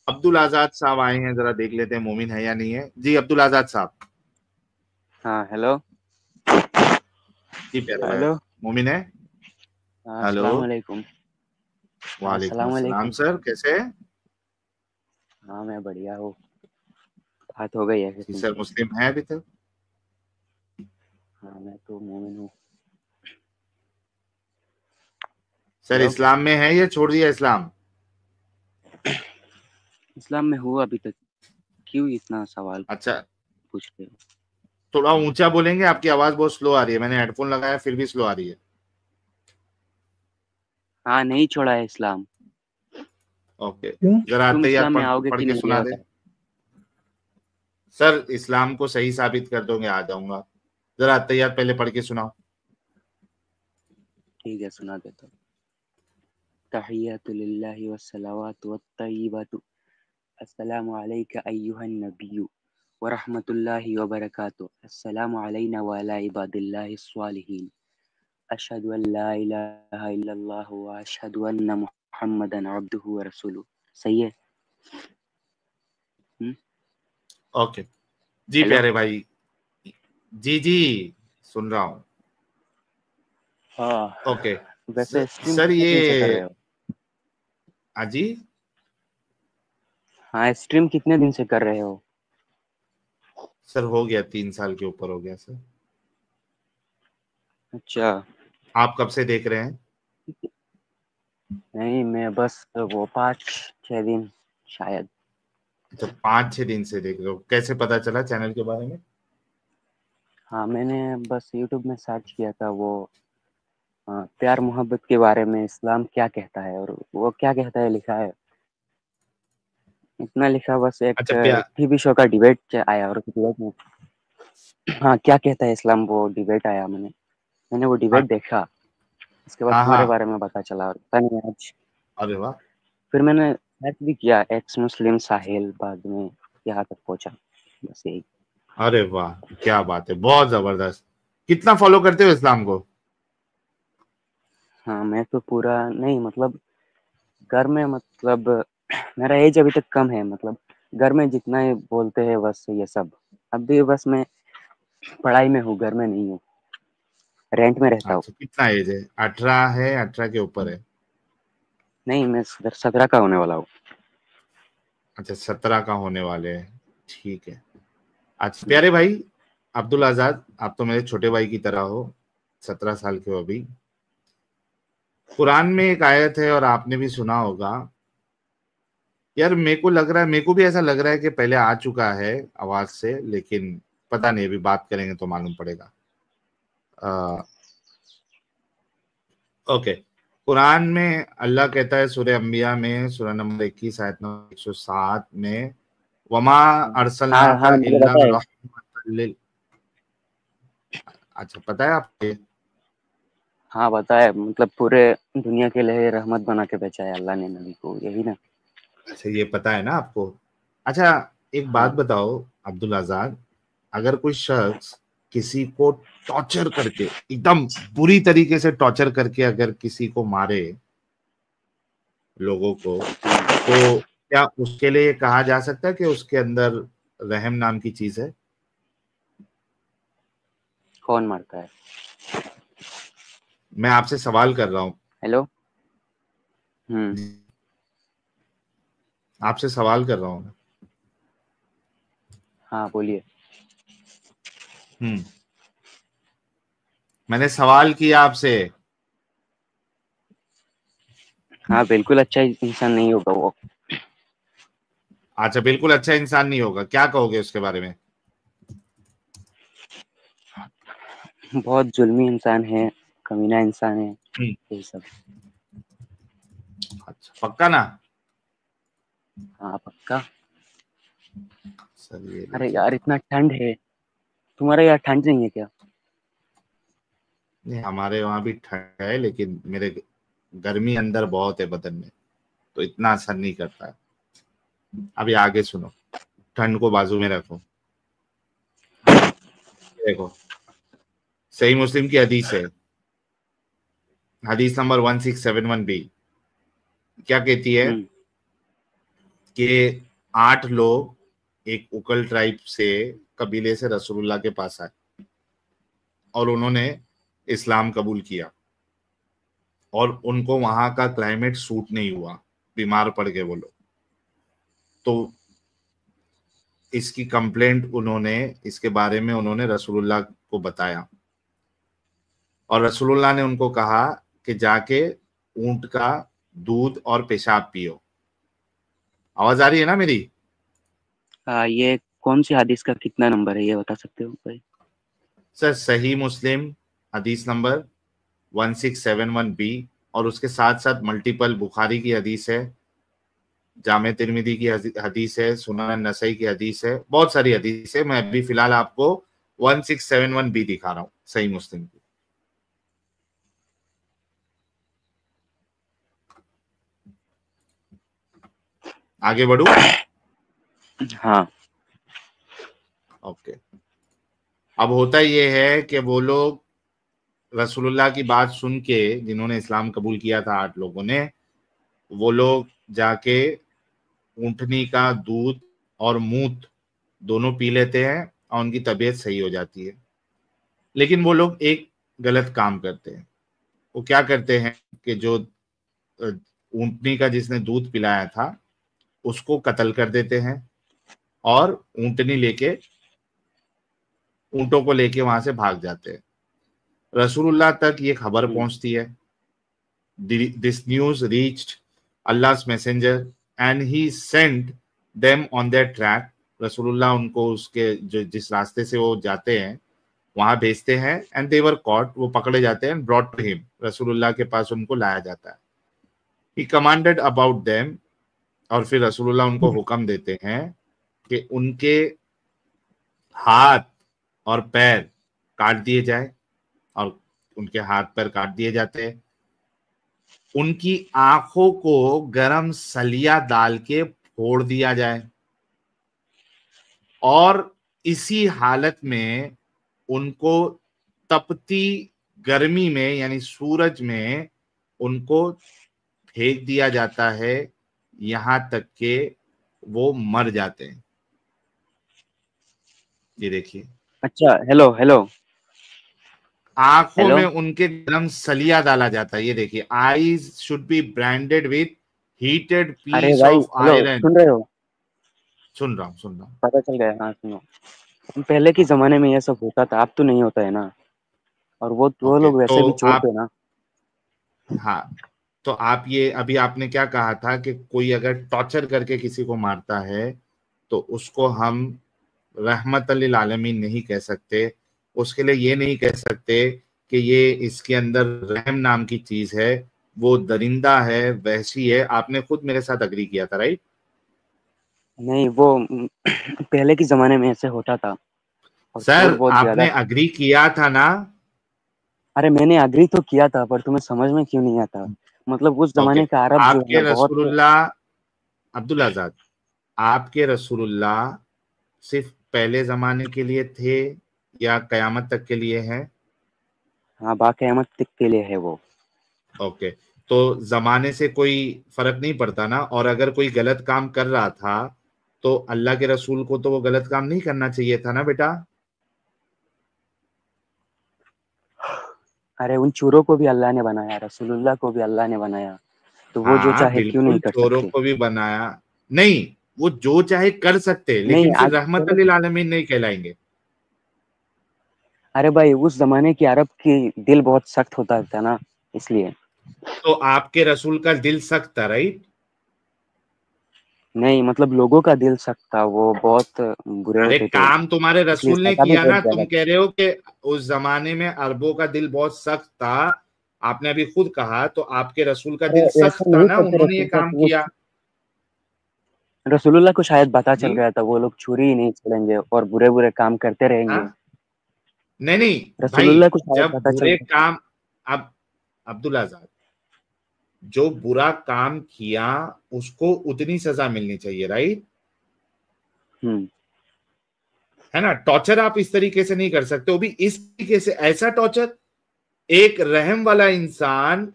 अब्दुल आजाद साहब आए हैं, जरा देख लेते हैं मोमिन है या नहीं है। जी अब्दुल आजाद साहब। हाँ हेलो। जी प्यारे भाई, हेलो। मोमिन है। हाँ हेलो। अस्सलाम वालेकुम। हाँ वालेकुम अस्सलाम अस्सलाम वालेकुम। सर, कैसे हैं? हाँ मैं बढ़िया हूँ। बात हो गई है फिर जी सर, तुमसे। मुस्लिम है अभी तक? हाँ मैं तो मोमिन हूँ। Sir hello. इस्लाम में है या छोड़ दिया इस्लाम? इस्लाम में हूँ अभी तक। क्यों इतना सवाल अच्छा, पूछ रहे हो? थोड़ा ऊंचा बोलेंगे, आपकी आवाज बहुत स्लो आ रही है। मैंने हेडफोन लगाया फिर भी स्लो आ रही है। हाँ नहीं छोड़ा है इस्लाम। ओके। क्यों? जरा तुम अत्तहियात इस्लाम में पढ़ आओगे पढ़ कि के नहीं ये सुना दे। बता। सर इस्लाम को सही साबित कर दोगे आ जाऊंगा। जरा अत्तहियात पहले पढ़ के सुनाओ। ठीक है सुना देता हूँ। तहियतु लिल्लाहि वस्सलावातु वत्तय्यिबातु। अस्सलामु अलैका अय्युहन नबिय्यु व रहमतुल्लाहि व बरकातुहू। अस्सलामु अलैना व अला इबादिल्लाहिस स्वालिहीन। अशहदु अन ला इलाहा इल्लल्लाह व अशहदु अन्ना मुहम्मदन अब्दुहु व रसूलुहु। सही है? ओके। जी हेलो। प्यारे भाई। जी जी, सुन रहा हूँ। हाँ। ओके। वैसे स्ट्रीम सर कितने दिन से कर ये रहे हो? अजी, हाँ स्ट्रीम कितने दिन से कर रहे हो? सर हो गया 3 साल के ऊपर हो गया सर। अच्छा। आप कब से देख रहे हैं? नहीं मैं बस वो 5-6 दिन शायद। तो 5-6 दिन से देख रहे हो, कैसे पता चला चैनल के बारे में? हाँ मैंने बस यूट्यूब में सर्च किया था वो प्यार मोहब्बत के बारे में इस्लाम क्या कहता है और वो क्या कहता है लिखा है। इतना लिखा बस एक अच्छा प्यार। टीवी शो का डिबेट आया और डिबेट में हाँ क्या कहता है इस्लाम वो डिबेट आया। मैंने मैंने वो डिबेट देखा। उसके बाद हाँ तुम्हारे हाँ। बारे में पता चला और पता नहीं आज अरे वाह। फिर मैंने सर्च भी किया एक्स मुस्लिम साहिल बाद में यहाँ तक पहुंचा। बस यही। अरे वाह, क्या बात है, बहुत जबरदस्त। कितना फॉलो करते हो इस्लाम को? हाँ मैं तो पूरा नहीं मतलब घर में मतलब मेरा एज अभी तक कम है मतलब घर में जितना ही बोलते हैं बस ये सब। अभी बस मैं पढ़ाई में हूँ घर में नहीं हूँ। रेंट में रहता हूँ। अच्छा, कितना एज है? 18 है, 18 के ऊपर है? नहीं मैं 17 का होने वाला हूँ। अच्छा, 17 का होने वाले हैं। ठीक है। अच्छा प्यारे भाई, अब्दुल आजाद, आप तो मेरे छोटे भाई की तरह हो। 17 साल के हो अभी। कुरान में एक आयत है और आपने भी सुना होगा। यार मेरे को लग रहा है, मेरे को भी ऐसा लग रहा है कि पहले आ चुका है आवाज से, लेकिन पता नहीं, अभी बात करेंगे तो मालूम पड़ेगा। ओके। कुरान में अल्लाह कहता है सूरह अंबिया में, सूरह नंबर 21 आयत नंबर 107 में, वमा हाँ अरसलना हाँ का मुझे इल्ला पता है। रहमतल लिल। अच्छा, पता है आपको? हाँ पता है मतलब पूरे दुनिया के लिए रहमत बना के भेजा है अल्लाह ने नबी को यही ना। अच्छा, ये पता है ना आपको? अच्छा, एक बात हाँ। बताओ अब्दुल आजाद, अगर कोई शख्स किसी को टॉर्चर करके, एकदम बुरी तरीके से टॉर्चर करके अगर किसी को मारे, लोगों को, तो क्या उसके लिए कहा जा सकता है कि उसके अंदर रहम नाम की चीज है? कौन मारता है? मैं आपसे सवाल कर रहा हूँ। हेलो। आपसे सवाल कर रहा हूँ। हाँ बोलिए। हम्म। मैंने सवाल किया आपसे। हाँ बिल्कुल अच्छा इंसान नहीं होगा वो। अच्छा, बिल्कुल अच्छा इंसान नहीं होगा, क्या कहोगे उसके बारे में? बहुत जुल्मी इंसान है। कमीना इंसान है। हम्म। यही सब। अच्छा, पक्का ना? हाँ पक्का। सर ये अरे देखिए। यार इतना ठंड है। तुम्हारे यहाँ ठंड नहीं है क्या? नहीं, हमारे वहां भी ठंड है, लेकिन मेरे गर्मी अंदर बहुत है बदन में, तो इतना असर नहीं करता है। अभी आगे सुनो, ठंड को बाजू में रखो। देखो, सही मुस्लिम की हदीस है, हदीस नंबर 1671 बी। क्या कहती है? हम्म। कि 8 लोग एक उकल ट्राइब से कबीले से रसूलुल्लाह के पास आए और उन्होंने इस्लाम कबूल किया और उनको वहां का क्लाइमेट सूट नहीं हुआ, बीमार पड़ गए वो लोग। तो इसकी कंप्लेंट उन्होंने, इसके बारे में उन्होंने रसूलुल्लाह को बताया और रसूलुल्लाह ने उनको कहा कि जाके ऊंट का दूध और पेशाब पियो। आवाज आ रही है ना मेरी? ये कौन सी हदीस का कितना नंबर है, ये बता सकते हो भाई? सर सही मुस्लिम हदीस नंबर 1671 बी, और उसके साथ साथ मल्टीपल बुखारी की हदीस है, जामे तिरमिदी की हदीस है, सुनन नसई की हदीस है, बहुत सारी हदीस है। मैं अभी फिलहाल आपको 1671 बी दिखा रहा हूँ सही मुस्लिम की। आगे बढ़ू? हाँ। ओके। अब होता ये है कि वो लोग रसूलुल्लाह की बात सुन के, जिन्होंने इस्लाम कबूल किया था 8 लोगों ने, वो लोग जाके ऊंटनी का दूध और मूत दोनों पी लेते हैं और उनकी तबीयत सही हो जाती है। लेकिन वो लोग एक गलत काम करते हैं। वो क्या करते हैं कि जो ऊंटनी का जिसने दूध पिलाया था उसको कत्ल कर देते हैं और ऊंटनी लेके, ऊंटों को लेके वहां से भाग जाते हैं। रसूलुल्लाह तक ये खबर पहुंचती है। This news reached Allah's messenger and he sent them on their track. रसूलुल्लाह उनको उसके जो जिस रास्ते से वो जाते हैं वहां भेजते हैं एंड दे वर कॉट, वो पकड़े जाते हैं, ब्रॉट टू हिम, रसूलुल्लाह के पास उनको लाया जाता है। ही कमांडेड अबाउट देम, और फिर रसूलुल्लाह उनको हुक्म देते हैं कि उनके हाथ और पैर काट दिए जाए, और उनके हाथ पैर काट दिए जाते हैं। उनकी आंखों को गरम सलिया डाल के फोड़ दिया जाए और इसी हालत में उनको तपती गर्मी में यानी सूरज में उनको फेंक दिया जाता है, यहां तक के वो मर जाते हैं। ये देखिए, अच्छा, हेलो हेलो आंखों हेलो। में उनके गरम सलिया डाला जाता है। ये देखिए, eyes should be branded with heated अरे पीस भाई, ऑफ हेलो, आयरन। सुन रहे हो? सुन रहा हूँ, सुन रहा हूँ। पता चल गया, हाँ सुनो। पहले के हाँ, जमाने में ये सब होता था, अब तो नहीं होता है ना। और वो ओके। लोग तो वैसे भी चोर आप, थे ना। हाँ, तो आप ये अभी आपने क्या कहा था कि कोई अगर टॉर्चर करके किसी को मारता है तो उसको हम रहमत लिल आलमीन नहीं कह सकते। उसके लिए ये नहीं कह सकते कि ये इसके अंदर रहम नाम की चीज है, वो दरिंदा है, वहशी है। आपने खुद मेरे साथ अग्री किया था, राइट? नहीं, वो पहले के जमाने में ऐसे होता था और चोर सर बहुत ज्यादा आपने थे। अग्री किया था ना? अरे मैंने अग्री तो किया था, पर तुम्हें समझ में क्यों नहीं आता? मतलब उस ओके। जमाने का अरब जो है आपके ना, बहुत। रसूलुल्लाह, अब्दुल आजाद, आपके रसूलुल्लाह सिर्फ पहले जमाने के लिए थे या कयामत तक के लिए है? हाँ, बाक़यामत तक के लिए है वो। ओके। तो जमाने से कोई फर्क नहीं पड़ता ना, और अगर कोई गलत काम कर रहा था तो अल्लाह के रसूल को तो वो गलत काम नहीं करना चाहिए था ना बेटा? अरे उन चोरों को भी अल्लाह ने बनाया, रसूलुल्लाह को भी अल्लाह ने बनाया, तो वो जो हाँ चाहे क्यों नहीं बिल्कुल, कर चोरों सकते? को भी बनाया। नहीं, वो जो चाहे कर सकते, नहीं लेकिन फिर आज रहमत पहले। लिल आलमीन नहीं कहलाएंगे। अरे भाई, उस जमाने के अरब की दिल बहुत सख्त होता था ना, इसलिए। तो आपके रसूल का दिल सख्त था, राइट? नहीं मतलब लोगों का दिल सख्त था, वो बहुत बुरे अरे होते थे, काम तुम्हारे इसलिए रसूल ने सजा भी किया ना, बहुत तुम ज्यादा कह थी। रहे हो कि उस जमाने में अरबों का दिल बहुत सख्त था। आपने अभी खुद कहा, तो आपके रसूल का अरे दिल ऐसा सख्त था नहीं ना, करते उन्होंने ये रसूलुल्लाह काम को, वो किया। रसूलुल्लाह को शायद पता चल जी। गया था वो लोग छुरी ही नहीं छोड़ेंगे और बुरे बुरे काम करते रहेंगे। हाँ, नहीं नहीं भाई, रसूलुल्लाह को शायद जब पता चल बुरे गया था। काम, अब अब्दुल आजाद, जो बुरा काम किया उसको उतनी सजा मिलनी चाहिए, राइट? हम्म। है ना? टॉर्चर आप इस तरीके से नहीं कर सकते, वो भी इस तरीके से। ऐसा टॉर्चर, एक रहम वाला इंसान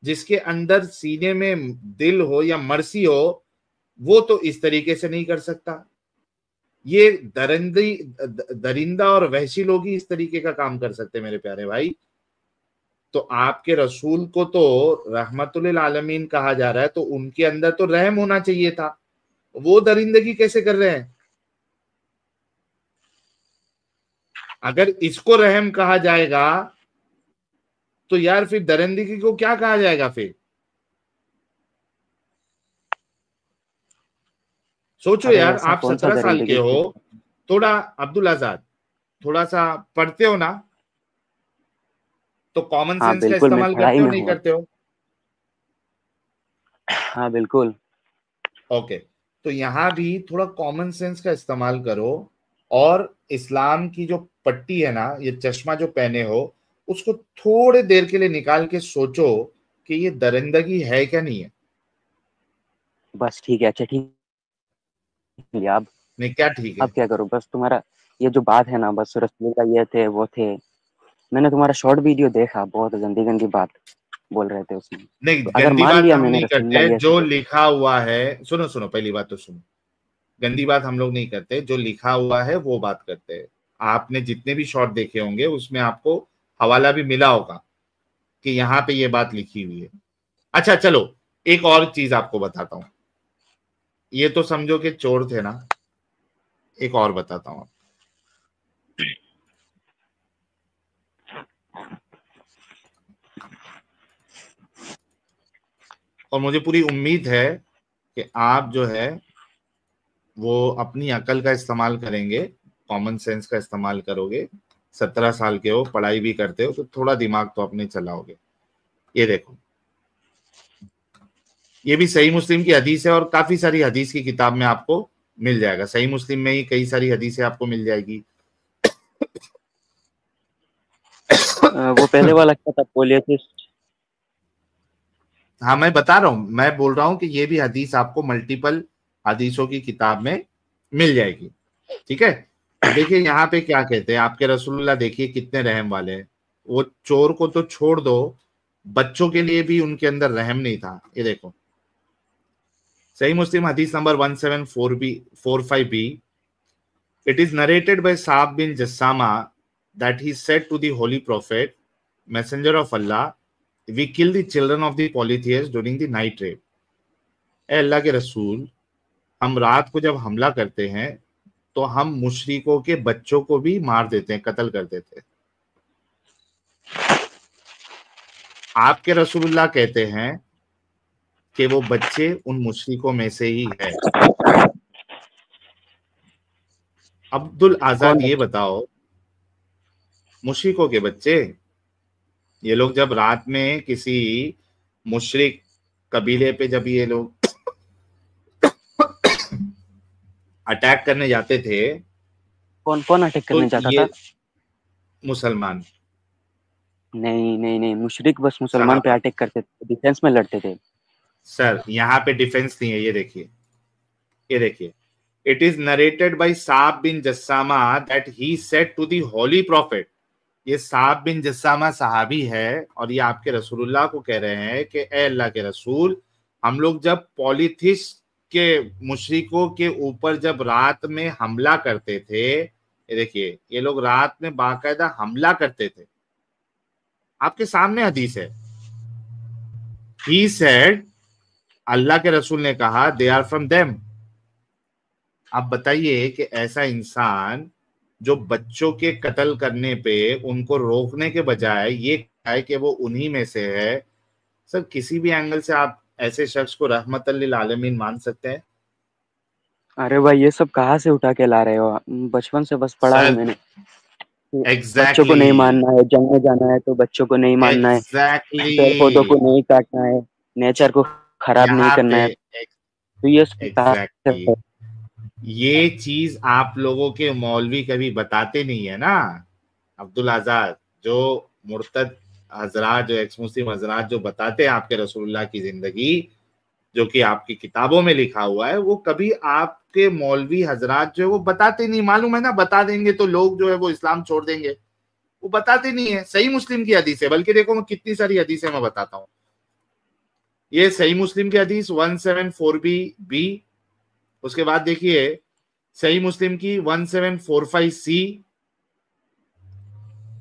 जिसके अंदर सीने में दिल हो या मर्सी हो, वो तो इस तरीके से नहीं कर सकता। ये दरिंदा और वहशी लोग ही इस तरीके का काम कर सकते मेरे प्यारे भाई। तो आपके रसूल को तो रहमतुल आलमीन कहा जा रहा है, तो उनके अंदर तो रहम होना चाहिए था, वो दरिंदगी कैसे कर रहे हैं? अगर इसको रहम कहा जाएगा तो यार फिर दरिंदगी को क्या कहा जाएगा फिर? सोचो अरे यार, ऐसा आप कौन सा 17 साल के दरिंदगी हो। थी? थोड़ा अब्दुल आजाद, थोड़ा सा पढ़ते हो ना, तो कॉमन हाँ सेंस का बिल्कुल, मैं इस्तेमाल पढ़ाई करते हो में नहीं हूँ। करते हो? हाँ बिल्कुल। ओके, तो यहां भी थोड़ा कॉमन सेंस का इस्तेमाल करो, और इस्लाम की जो पट्टी है ना, ये चश्मा जो पहने हो, उसको थोड़े देर के लिए निकाल के सोचो कि ये दरिंदगी है क्या नहीं है। बस ठीक है, अच्छा ठीक है। नहीं, क्या ठीक अब है? क्या करूँ? बस तुम्हारा ये जो बात है ना, बस रसूल का ये थे वो थे। मैंने तुम्हारा शॉर्ट वीडियो देखा, बहुत गंदी गंदी बात बोल रहे थे उसमें। नहीं, तो अगर गंदी मान बात लिया हम मैंने नहीं रसूलुल्लाह करते, ये जो लिखा हुआ है, सुनो सुनो, पहली बात तो सुनो। गंदी बात हम लोग नहीं करते, जो लिखा हुआ है वो बात करते हैं। आपने जितने भी शॉर्ट देखे होंगे उसमें आपको हवाला भी मिला होगा कि यहाँ पे ये बात लिखी हुई है। अच्छा चलो, एक और चीज आपको बताता हूँ। ये तो समझो कि चोर थे ना, एक और बताता हूँ। और मुझे पूरी उम्मीद है कि आप जो है वो अपनी अकल का इस्तेमाल करेंगे, कॉमन सेंस का इस्तेमाल करोगे। 17 साल के हो, पढ़ाई भी करते हो, तो थोड़ा दिमाग तो अपने चलाओगे। ये देखो, ये भी सही मुस्लिम की हदीस है, और काफी सारी हदीस की किताब में आपको मिल जाएगा। सही मुस्लिम में ही कई सारी हदीसें आपको मिल जाएगी। वो पहले वाला क्या था, पोलियोसिस्ट? हाँ, मैं बता रहा हूँ, मैं बोल रहा हूँ कि ये भी हदीस आपको मल्टीपल हदीसों की किताब में मिल जाएगी। ठीक है। अब देखिए यहाँ पे क्या कहते हैं आपके रसूलुल्लाह, देखिए कितने रहम वाले हैं। वो चोर को तो छोड़ दो, बच्चों के लिए भी उनके अंदर रहम नहीं था। ये देखो, सही मुस्लिम हदीस number 1745 B, it is narrated by Saab bin Jassama that he said to the Holy Prophet, Messenger of Allah, we kill the children of the polytheists during the night raid. ए अल्लाह के रसूल, हम रात को जब हमला करते हैं तो हम मुशरिकों के बच्चों को भी मार देते हैं, कत्ल कर देते हैं। आपके रसूलुल्लाह कहते हैं कि वो बच्चे उन मुशरिकों में से ही है। अब्दुल आजाद, कौन ये बच्चे? बताओ, मुशरिकों के बच्चे, ये लोग जब रात में किसी मुशरिक कबीले पे जब ये लोग अटैक करने जाते थे, कौन कौन अटैक तो करने जाता ये था? मुसलमान नहीं नहीं नहीं, मुशरिक बस मुसलमान पे सहाबा, अटैक करते थे, डिफेंस में लड़ते थे। सर यहाँ पे डिफेंस नहीं है। ये देखिए, ये देखिए, it is narrated by Sab bin Jassama that he said to the holy prophet. ये साब बिन जस्सामा सहाबी है, और ये आपके रसूलुल्लाह को कह रहे हैं कि ए अल्लाह के रसूल, हम लोग जब पॉलिथिस के मुशरिकों के ऊपर जब रात में हमला करते थे, ये देखिए, ये लोग रात में बाकायदा हमला करते थे। आपके सामने हदीस है। ही सेड, अल्लाह के रसूल ने कहा, दे आर फ्रॉम देम। आप बताइए कि ऐसा इंसान जो बच्चों के कत्ल करने पे उनको रोकने के बजाय ये कहा है कि वो उन्हीं में से है, सर किसी भी एंगल से आप ऐसे शख्स को रहमत लिल आलमीन मान सकते हैं? अरे भाई, ये सब कहाँ से उठा के ला रहे हो? बचपन से बस पढ़ा है सर मैंने कि बच्चों को एग्जैक्टली, नहीं मानना है, जंग में जाना है तो बच्चों को नहीं मानना है, एग्जैक्टली, पेड़ पौधों को नहीं काटना है, नेचर को खराब नहीं यहाँ करना पे है। तो ये सब कहाँ से एग्जैक्टली, है? ये चीज आप लोगों के मौलवी कभी बताते नहीं है ना। अब्दुल आजाद, जो मुर्तद हजरात, जो एक्स मुस्लिम हजरात जो बताते हैं आपके रसूलुल्लाह की जिंदगी, जो कि आपकी किताबों में लिखा हुआ है, वो कभी आपके मौलवी हजरात जो है वो बताते नहीं। मालूम है ना, बता देंगे तो लोग जो है वो इस्लाम छोड़ देंगे, वो बताते नहीं है। सही मुस्लिम की हदीस है, बल्कि देखो मैं कितनी सारी हदीसें मैं बताता हूँ। ये सही मुस्लिम की हदीस 174 बी, उसके बाद देखिए सही मुस्लिम की 1745C,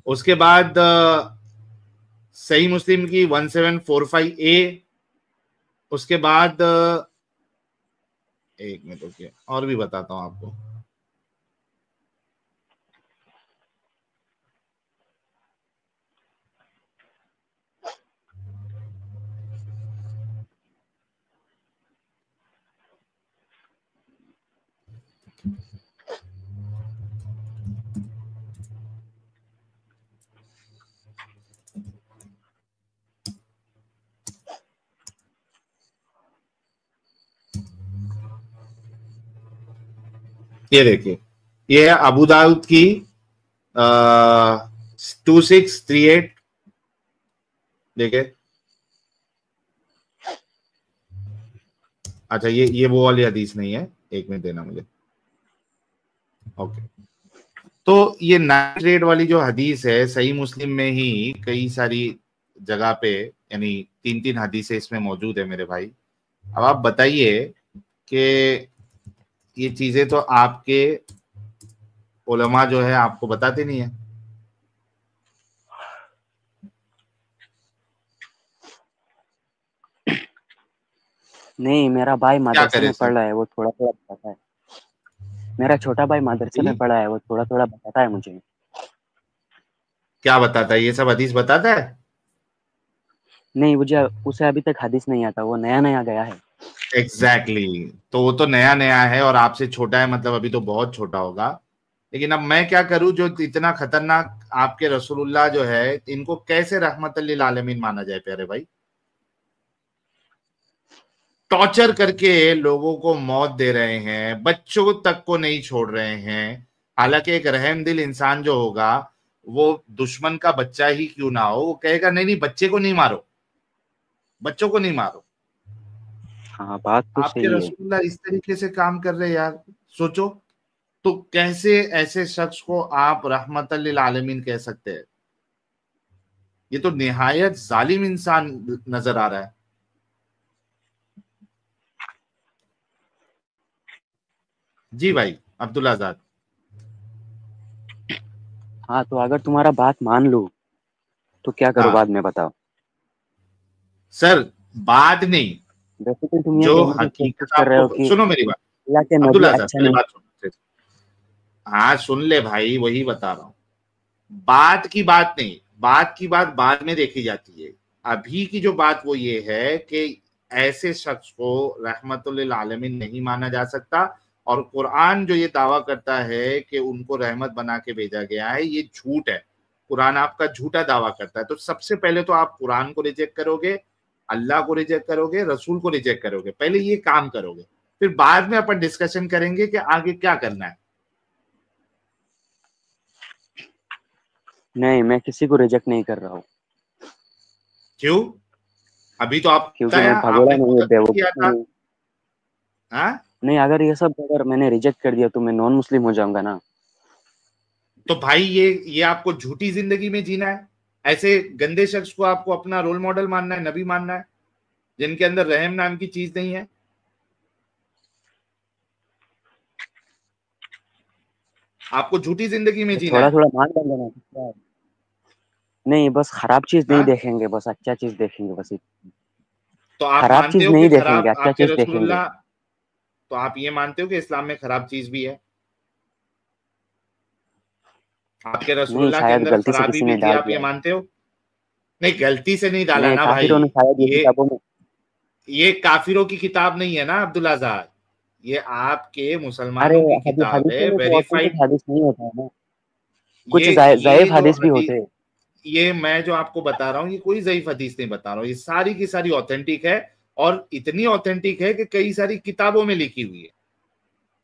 उसके बाद सही मुस्लिम की 1745A, उसके बाद एक मिनट रुकिए और भी बताता हूं आपको। ये देखिए, ये है अबू दाऊद की 2638, देखिए। अच्छा ये वो वाली हदीस नहीं है, एक मिनट देना मुझे। ओके, तो ये नाइट्रेट वाली जो हदीस है सही मुस्लिम में ही कई सारी जगह पे, यानी 3-3 हदीसें इसमें मौजूद है मेरे भाई। अब आप बताइए कि ये चीजें तो आपके उलमा जो है आपको बताते नहीं है। नहीं, मेरा भाई क्या मदरसे करे में सर? पढ़ रहा है, वो थोड़ा थोड़ा बताता है। मेरा छोटा भाई मदरसे में पढ़ा है, वो थोड़ा थोड़ा बताता है मुझे। क्या बताता है? ये सब हदीस बताता है? नहीं, मुझे उसे अभी तक हदीस नहीं आता, वो नया नया गया है। एग्जैक्टली तो वो तो नया नया है और आपसे छोटा है, मतलब अभी तो बहुत छोटा होगा। लेकिन अब मैं क्या करूं, जो इतना खतरनाक आपके रसूलुल्लाह जो है, इनको कैसे रहमत लिल आलमीन माना जाए प्यारे भाई? टॉर्चर करके लोगों को मौत दे रहे हैं, बच्चों तक को नहीं छोड़ रहे हैं। हालांकि एक रहम दिल इंसान जो होगा, वो दुश्मन का बच्चा ही क्यों ना हो, वो कहेगा नहीं नहीं बच्चे को नहीं मारो, बच्चों को नहीं मारो। हाँ, बात तो आपके सही है। रसूलुल्लाह इस तरीके से काम कर रहे हैं यार, सोचो। तो कैसे ऐसे शख्स को आप रहमतल लिल आलमीन कह सकते हैं? ये तो निहायत जालिम इंसान नजर आ रहा है। जी भाई अब्दुल आजाद। हाँ, तो अगर तुम्हारा बात मान लूं तो क्या करो हाँ बाद में बताओ। सर, बात नहीं, वैसे तो तुम ये जो कहने की कोशिश हकीकत कर रहे हो आपको, कि सुनो मेरी बात। अल्लाह के अब्दुल नबी आजाद अच्छा पहले नहीं। बात सुनो। हाँ सुन ले भाई, वही बता रहा हूँ। बात की बात नहीं, बात की बात बाद में देखी जाती है। अभी की जो बात वो ये है कि ऐसे शख्स को रहमतुल आलमीन नहीं माना जा सकता। और कुरान जो ये दावा करता है कि उनको रहमत बना के भेजा गया है, ये झूठ है। कुरान आपका झूठा दावा करता है। तो सबसे पहले तो आप कुरान को रिजेक्ट करोगे, अल्लाह को रिजेक्ट करोगे, रसूल को रिजेक्ट करोगे, पहले ये काम करोगे। फिर बाद में अपन डिस्कशन करेंगे कि आगे क्या करना है। नहीं, मैं किसी को रिजेक्ट नहीं कर रहा हूँ, क्यों? अभी तो आप क्योंकि बताया, मैं भगोड़ा आपने नहीं खुद हूँ, अक्सेप्ट बेवकूफ किया नहीं था। हूँ। हाँ, नहीं, अगर मैंने रिजेक्ट कर दिया तो मैं नॉन मुस्लिम हो जाऊंगा ना। तो भाई ये आपको झूठी जिंदगी में जीना है? ऐसे गंदे शख्स को आपको अपना रोल मॉडल मानना है, नबी मानना है, जिनके अंदर रहम नाम की चीज नहीं है? आपको झूठी जिंदगी में तो जीना थोड़ा है? थोड़ा मान लेंगे ना, क्या है? नहीं, बस खराब चीज नहीं हाँ, देखेंगे, बस अच्छा चीज देखेंगे, बस तो आप खराब मानते चीज हो कि नहीं देखेंगे, खराब अच्छा आपके चीज देखेंगे। रसूलुल्लाह, तो आप ये मानते हो कि इस्लाम में खराब चीज भी है? आपके नहीं, रसूलुल्लाह के शायद अंदर गलती से खराबी किसी भी ने थी, डाल आप ये दिया है। मानते हो? नहीं, गलती से नहीं डाला नहीं, ना भाई। काफिरों ने शायद ये ये किताबों में। ये काफिरों की किताब नहीं है ना अब्दुल आजाद, ये आपके अरे, मुसलमानों की किताब हदीसों है, में तो ऑथेंटिक वेरीफाइड। हदीस नहीं होता है ना, कुछ ये ज़ईफ जो हदीस भी हदीस, होते हैं। ये मैं जो आपको बता रहा हूँ, ये कोई ज़ईफ हदीस नहीं बता रहा हूँ, ये सारी की सारी ऑथेंटिक है। और इतनी ऑथेंटिक है कि कई सारी किताबों में लिखी हुई है।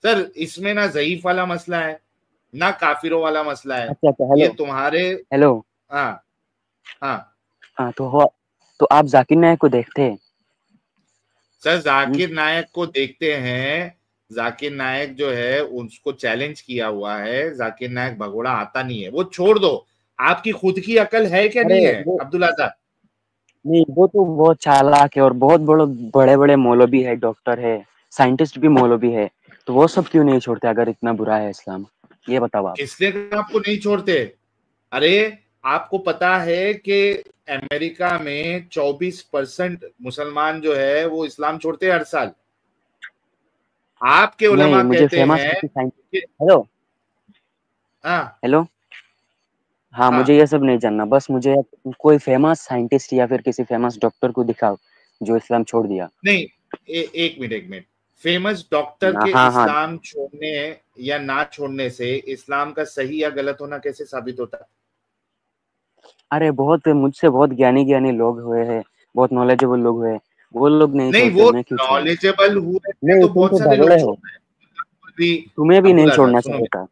सर इसमें ना ज़ईफ वाला मसला है, ना काफिरों वाला मसला है। अच्छा अच्छा, ये हेलो तुम्हारे, हेलो। हाँ हाँ। हाँ, तो आप जाकिर नायक को देखते हैं? सर हम्म? जाकिर नायक को देखते हैं। जाकिर नायक जो है उसको चैलेंज किया हुआ है। जाकिर नायक भगोड़ा आता नहीं है, वो छोड़ दो। आपकी खुद की अकल है क्या अरे नहीं है वो, अब्दुल आजाद? नहीं, वो तो बहुत चालाक है और बहुत बड़े बड़े बड़े मौलवी है, डॉक्टर है, साइंटिस्ट भी मौलवी है। तो वो सब क्यों नहीं छोड़ते अगर इतना बुरा है इस्लाम? ये बताओ आप। किसने कहा आपको नहीं छोड़ते? अरे आपको पता है कि अमेरिका में 24% मुसलमान जो है वो इस्लाम छोड़ते हैं हर साल। आपके नहीं, उलमा मुझे कहते फेमस हैं किसी साइंटिस्ट। कि हेलो। हाँ हेलो। हाँ, मुझे हाँ ये सब नहीं जानना, बस मुझे कोई फेमस साइंटिस्ट या फिर किसी फेमस डॉक्टर को दिखाओ जो इस्लाम छोड़ दिया। नहीं, एक मिनट एक मिनट। फेमस डॉक्टर के हाँ हाँ। इस्लाम छोड़ने या ना छोड़ने से इस्लाम का सही या गलत होना कैसे साबित होता है? अरे बहुत मुझसे बहुत ज्ञानी ज्ञानी लोग हुए हैं, बहुत नॉलेजेबल लोग हुए, वो लोग नहीं नहीं, छोड़ते, वो मैं क्यों छोड़ूं? नॉलेजेबल हुए थे नहीं, तो तुम बहुत तो सारे लोग भगोड़े छोड़ हो, रहे हैं भी। तुम्हें भी नहीं अब्दुल आजाद छोड़ना सुनो चाहिए मेरी, था।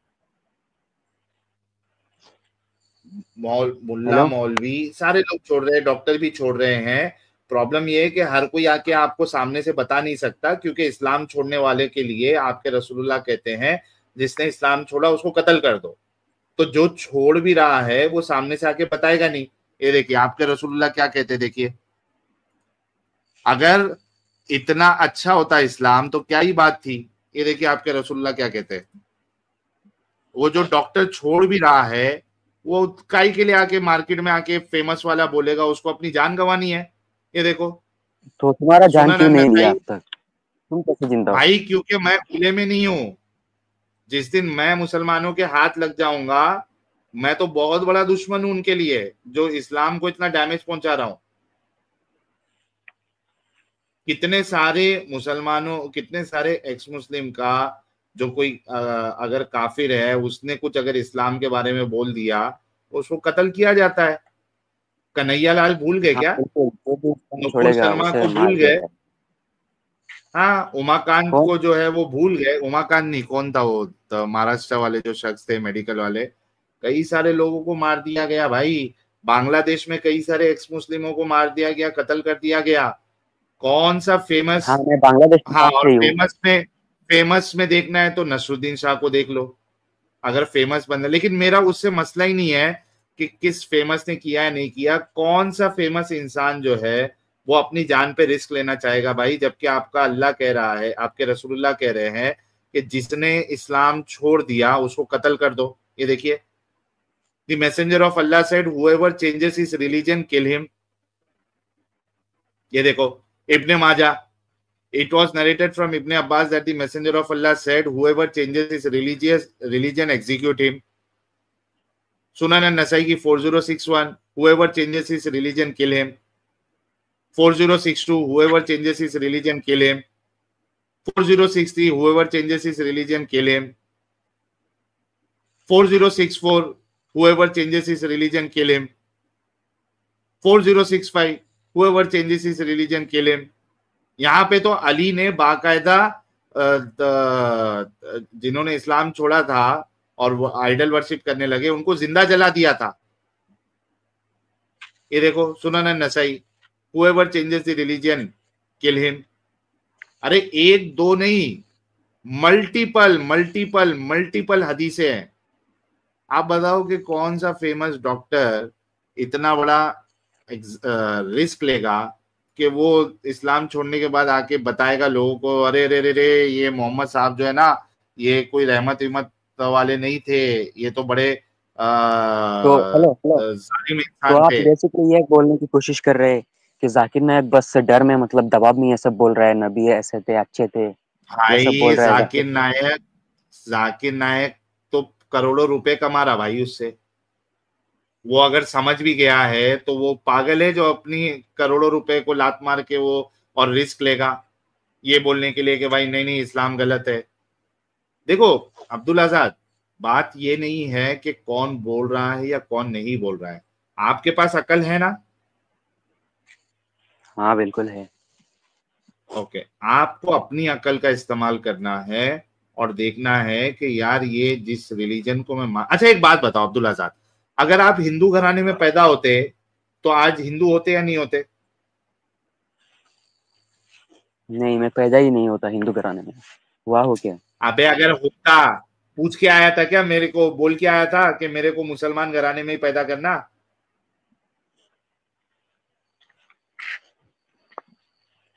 मुल्ला हेलो। मौलवी सारे लोग छोड़ रहे हैं, डॉक्टर भी छोड़ रहे हैं। प्रॉब्लम ये है कि हर कोई आके आपको सामने से बता नहीं सकता, क्योंकि इस्लाम छोड़ने वाले के लिए आपके रसूलुल्लाह कहते हैं जिसने इस्लाम छोड़ा उसको कत्ल कर दो। तो जो छोड़ भी रहा है वो सामने से आके बताएगा नहीं। ये देखिए आपके रसूलुल्लाह क्या कहते, देखिए अगर इतना अच्छा होता इस्लाम तो क्या ही बात थी। ये देखिए आपके रसूलुल्लाह क्या कहते हैं। वो जो डॉक्टर छोड़ भी रहा है वो काई के लिए आके मार्केट में आके फेमस वाला बोलेगा, उसको अपनी जान गंवानी है। ये देखो तो तुम्हारा जान सुनन क्यों नहीं लिया नसाई। अब तक? तुम कैसे जिंदा हो? भाई क्योंकि मैं खुले में नहीं हूं। जिस दिन मैं मुसलमानों के हाथ लग जाऊंगा मैं तो बहुत बड़ा दुश्मन हूं उनके लिए, जो इस्लाम को इतना डैमेज पहुंचा रहा हूं। कितने सारे मुसलमानों, कितने सारे एक्स मुस्लिम का जो कोई अगर काफिर है उसने कुछ अगर इस्लाम के बारे में बोल दिया उसको कत्ल किया जाता है। कन्हैया लाल भूल गए हाँ क्या? बिल्कुल, जो भी इस्लाम नुपुर छोड़ेगा शर्मा उसे को मार भूल दिया गए? जाए। हाँ, उमाकांत कौन? को जो है वो भूल गए। उमाकांत नहीं, कौन था वो, तो महाराष्ट्र वाले जो शख्स थे मेडिकल वाले। कई सारे लोगों को मार दिया गया भाई। बांग्लादेश में कई सारे एक्स मुस्लिमों को मार दिया गया, कत्ल कर दिया गया। कौन सा फेमस? हाँ, मैं बांग्लादेश के हाँ, पास और से ही हूँ। फेमस में देखना है तो नसरुद्दीन शाह को देख लो। अगर फेमस बनना, लेकिन मेरा उससे मसला ही नहीं है कि किस फेमस ने किया है नहीं किया। कौन सा फेमस इंसान जो है वो अपनी जान पे रिस्क लेना चाहेगा भाई, जबकि आपका अल्लाह कह रहा है, आपके रसूलुल्लाह कह रहे हैं कि जिसने इस्लाम छोड़ दिया उसको कत्ल कर दो। ये देखिए, the messenger of Allah said whoever changes his religion kill him. ये देखो इब्ने माजा, it was narrated from Ibn Abbas that the messenger of Allah said whoever changes his religion execute him. Sunan an-Nasai की 4061, whoever changes his religion kill him. 4062, whoever changes his religion kill him. 4063, whoever changes his religion kill him. 4064, whoever changes his religion kill him. 4065, whoever changes his religion kill him. यहाँ पे तो अली ने बाकायदा जिन्होंने इस्लाम छोड़ा था और वो आइडल वर्शिप करने लगे उनको जिंदा जला दिया था। ये देखो सुनन नसाई, whoever changes the religion kill him। अरे एक दो नहीं, मल्टीपल मल्टीपल मल्टीपल हदीसें हैं। आप बताओ कि कौन सा फेमस डॉक्टर इतना बड़ा रिस्क लेगा कि वो इस्लाम छोड़ने के बाद आके बताएगा लोगों को, अरे अरे अरे अरे, ये मोहम्मद साहब जो है ना ये कोई रहमत विमत वाले नहीं थे, ये तो बड़े तो हेलो हेलो। जालिम तो इंसान आप थे। बेसिकली ये बोलने की कोशिश कर रहे हैं कि जाकिर नायक बस डर में, मतलब दबाव में ये सब बोल रहा है, नबी ऐसे थे, अच्छे थे, ये सब भाई बोल रहा है जाकिर? जाकिर नायक तो करोड़ों रुपए कमा रहा भाई उससे। वो अगर समझ भी गया है तो वो पागल है जो अपनी करोड़ों रुपए को लात मार के वो और रिस्क लेगा ये बोलने के लिए कि भाई नहीं नहीं इस्लाम गलत है। देखो अब्दुल आजाद, बात ये नहीं है कि कौन बोल रहा है या कौन नहीं बोल रहा है। आपके पास अकल है ना? हाँ बिल्कुल है। ओके, आपको अपनी अकल का इस्तेमाल करना है और देखना है कि यार ये जिस रिलीजन को अच्छा एक बात बताओ अब्दुल आजाद, अगर आप हिंदू घराने में पैदा होते तो आज हिंदू होते या नहीं होते? नहीं, मैं पैदा ही नहीं होता हिंदू घराने में। हुआ हो क्या? अबे अगर होता, पूछ के आया था क्या, मेरे को बोल के आया था कि मेरे को मुसलमान घराने में ही पैदा करना?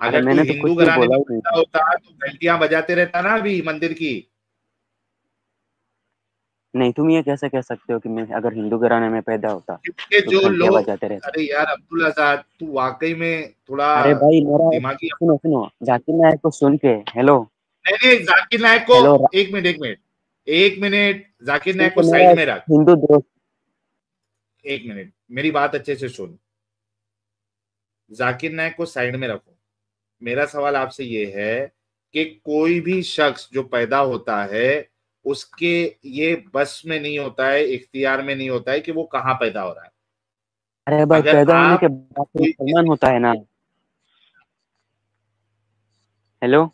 अरे अगर तू मैंने तो हिंदू कुछ भी घराने बोला में ही नहीं। पैदा होता तो घंटियां बजाते रहता ना अभी मंदिर की। नहीं, तुम ये कैसे कह सकते हो कि मैं अगर हिंदू घराने में पैदा होता क्योंकि तो जो घंटियां लोग, बजाते रहते। अरे यार अब्दुल आजाद, तू वाकई में थोड़ा अरे भाई मेरा, दिमागी। सुनो सुनो, जाकिर नायक को सुन के, हेलो नहीं नहीं, जाकिर नायक को हेलो, एक मिनट एक मिनट एक मिनट, जाकिर सुन नायक के, को मेरा साइड एक में रख। हिंदू दोस्त। एक मिनट, मेरी बात अच्छे से सुन। जाकिर नायक को साइड में रखो। मेरा सवाल आपसे ये है कि कोई भी शख्स जो पैदा होता है उसके ये बस में नहीं होता है, इख्तियार में नहीं होता है कि वो कहाँ पैदा हो रहा है। अरे भाई, अगर पैदा होने आप के बाद तो कोई मुसलमान किसी, होता है ना। हेलो।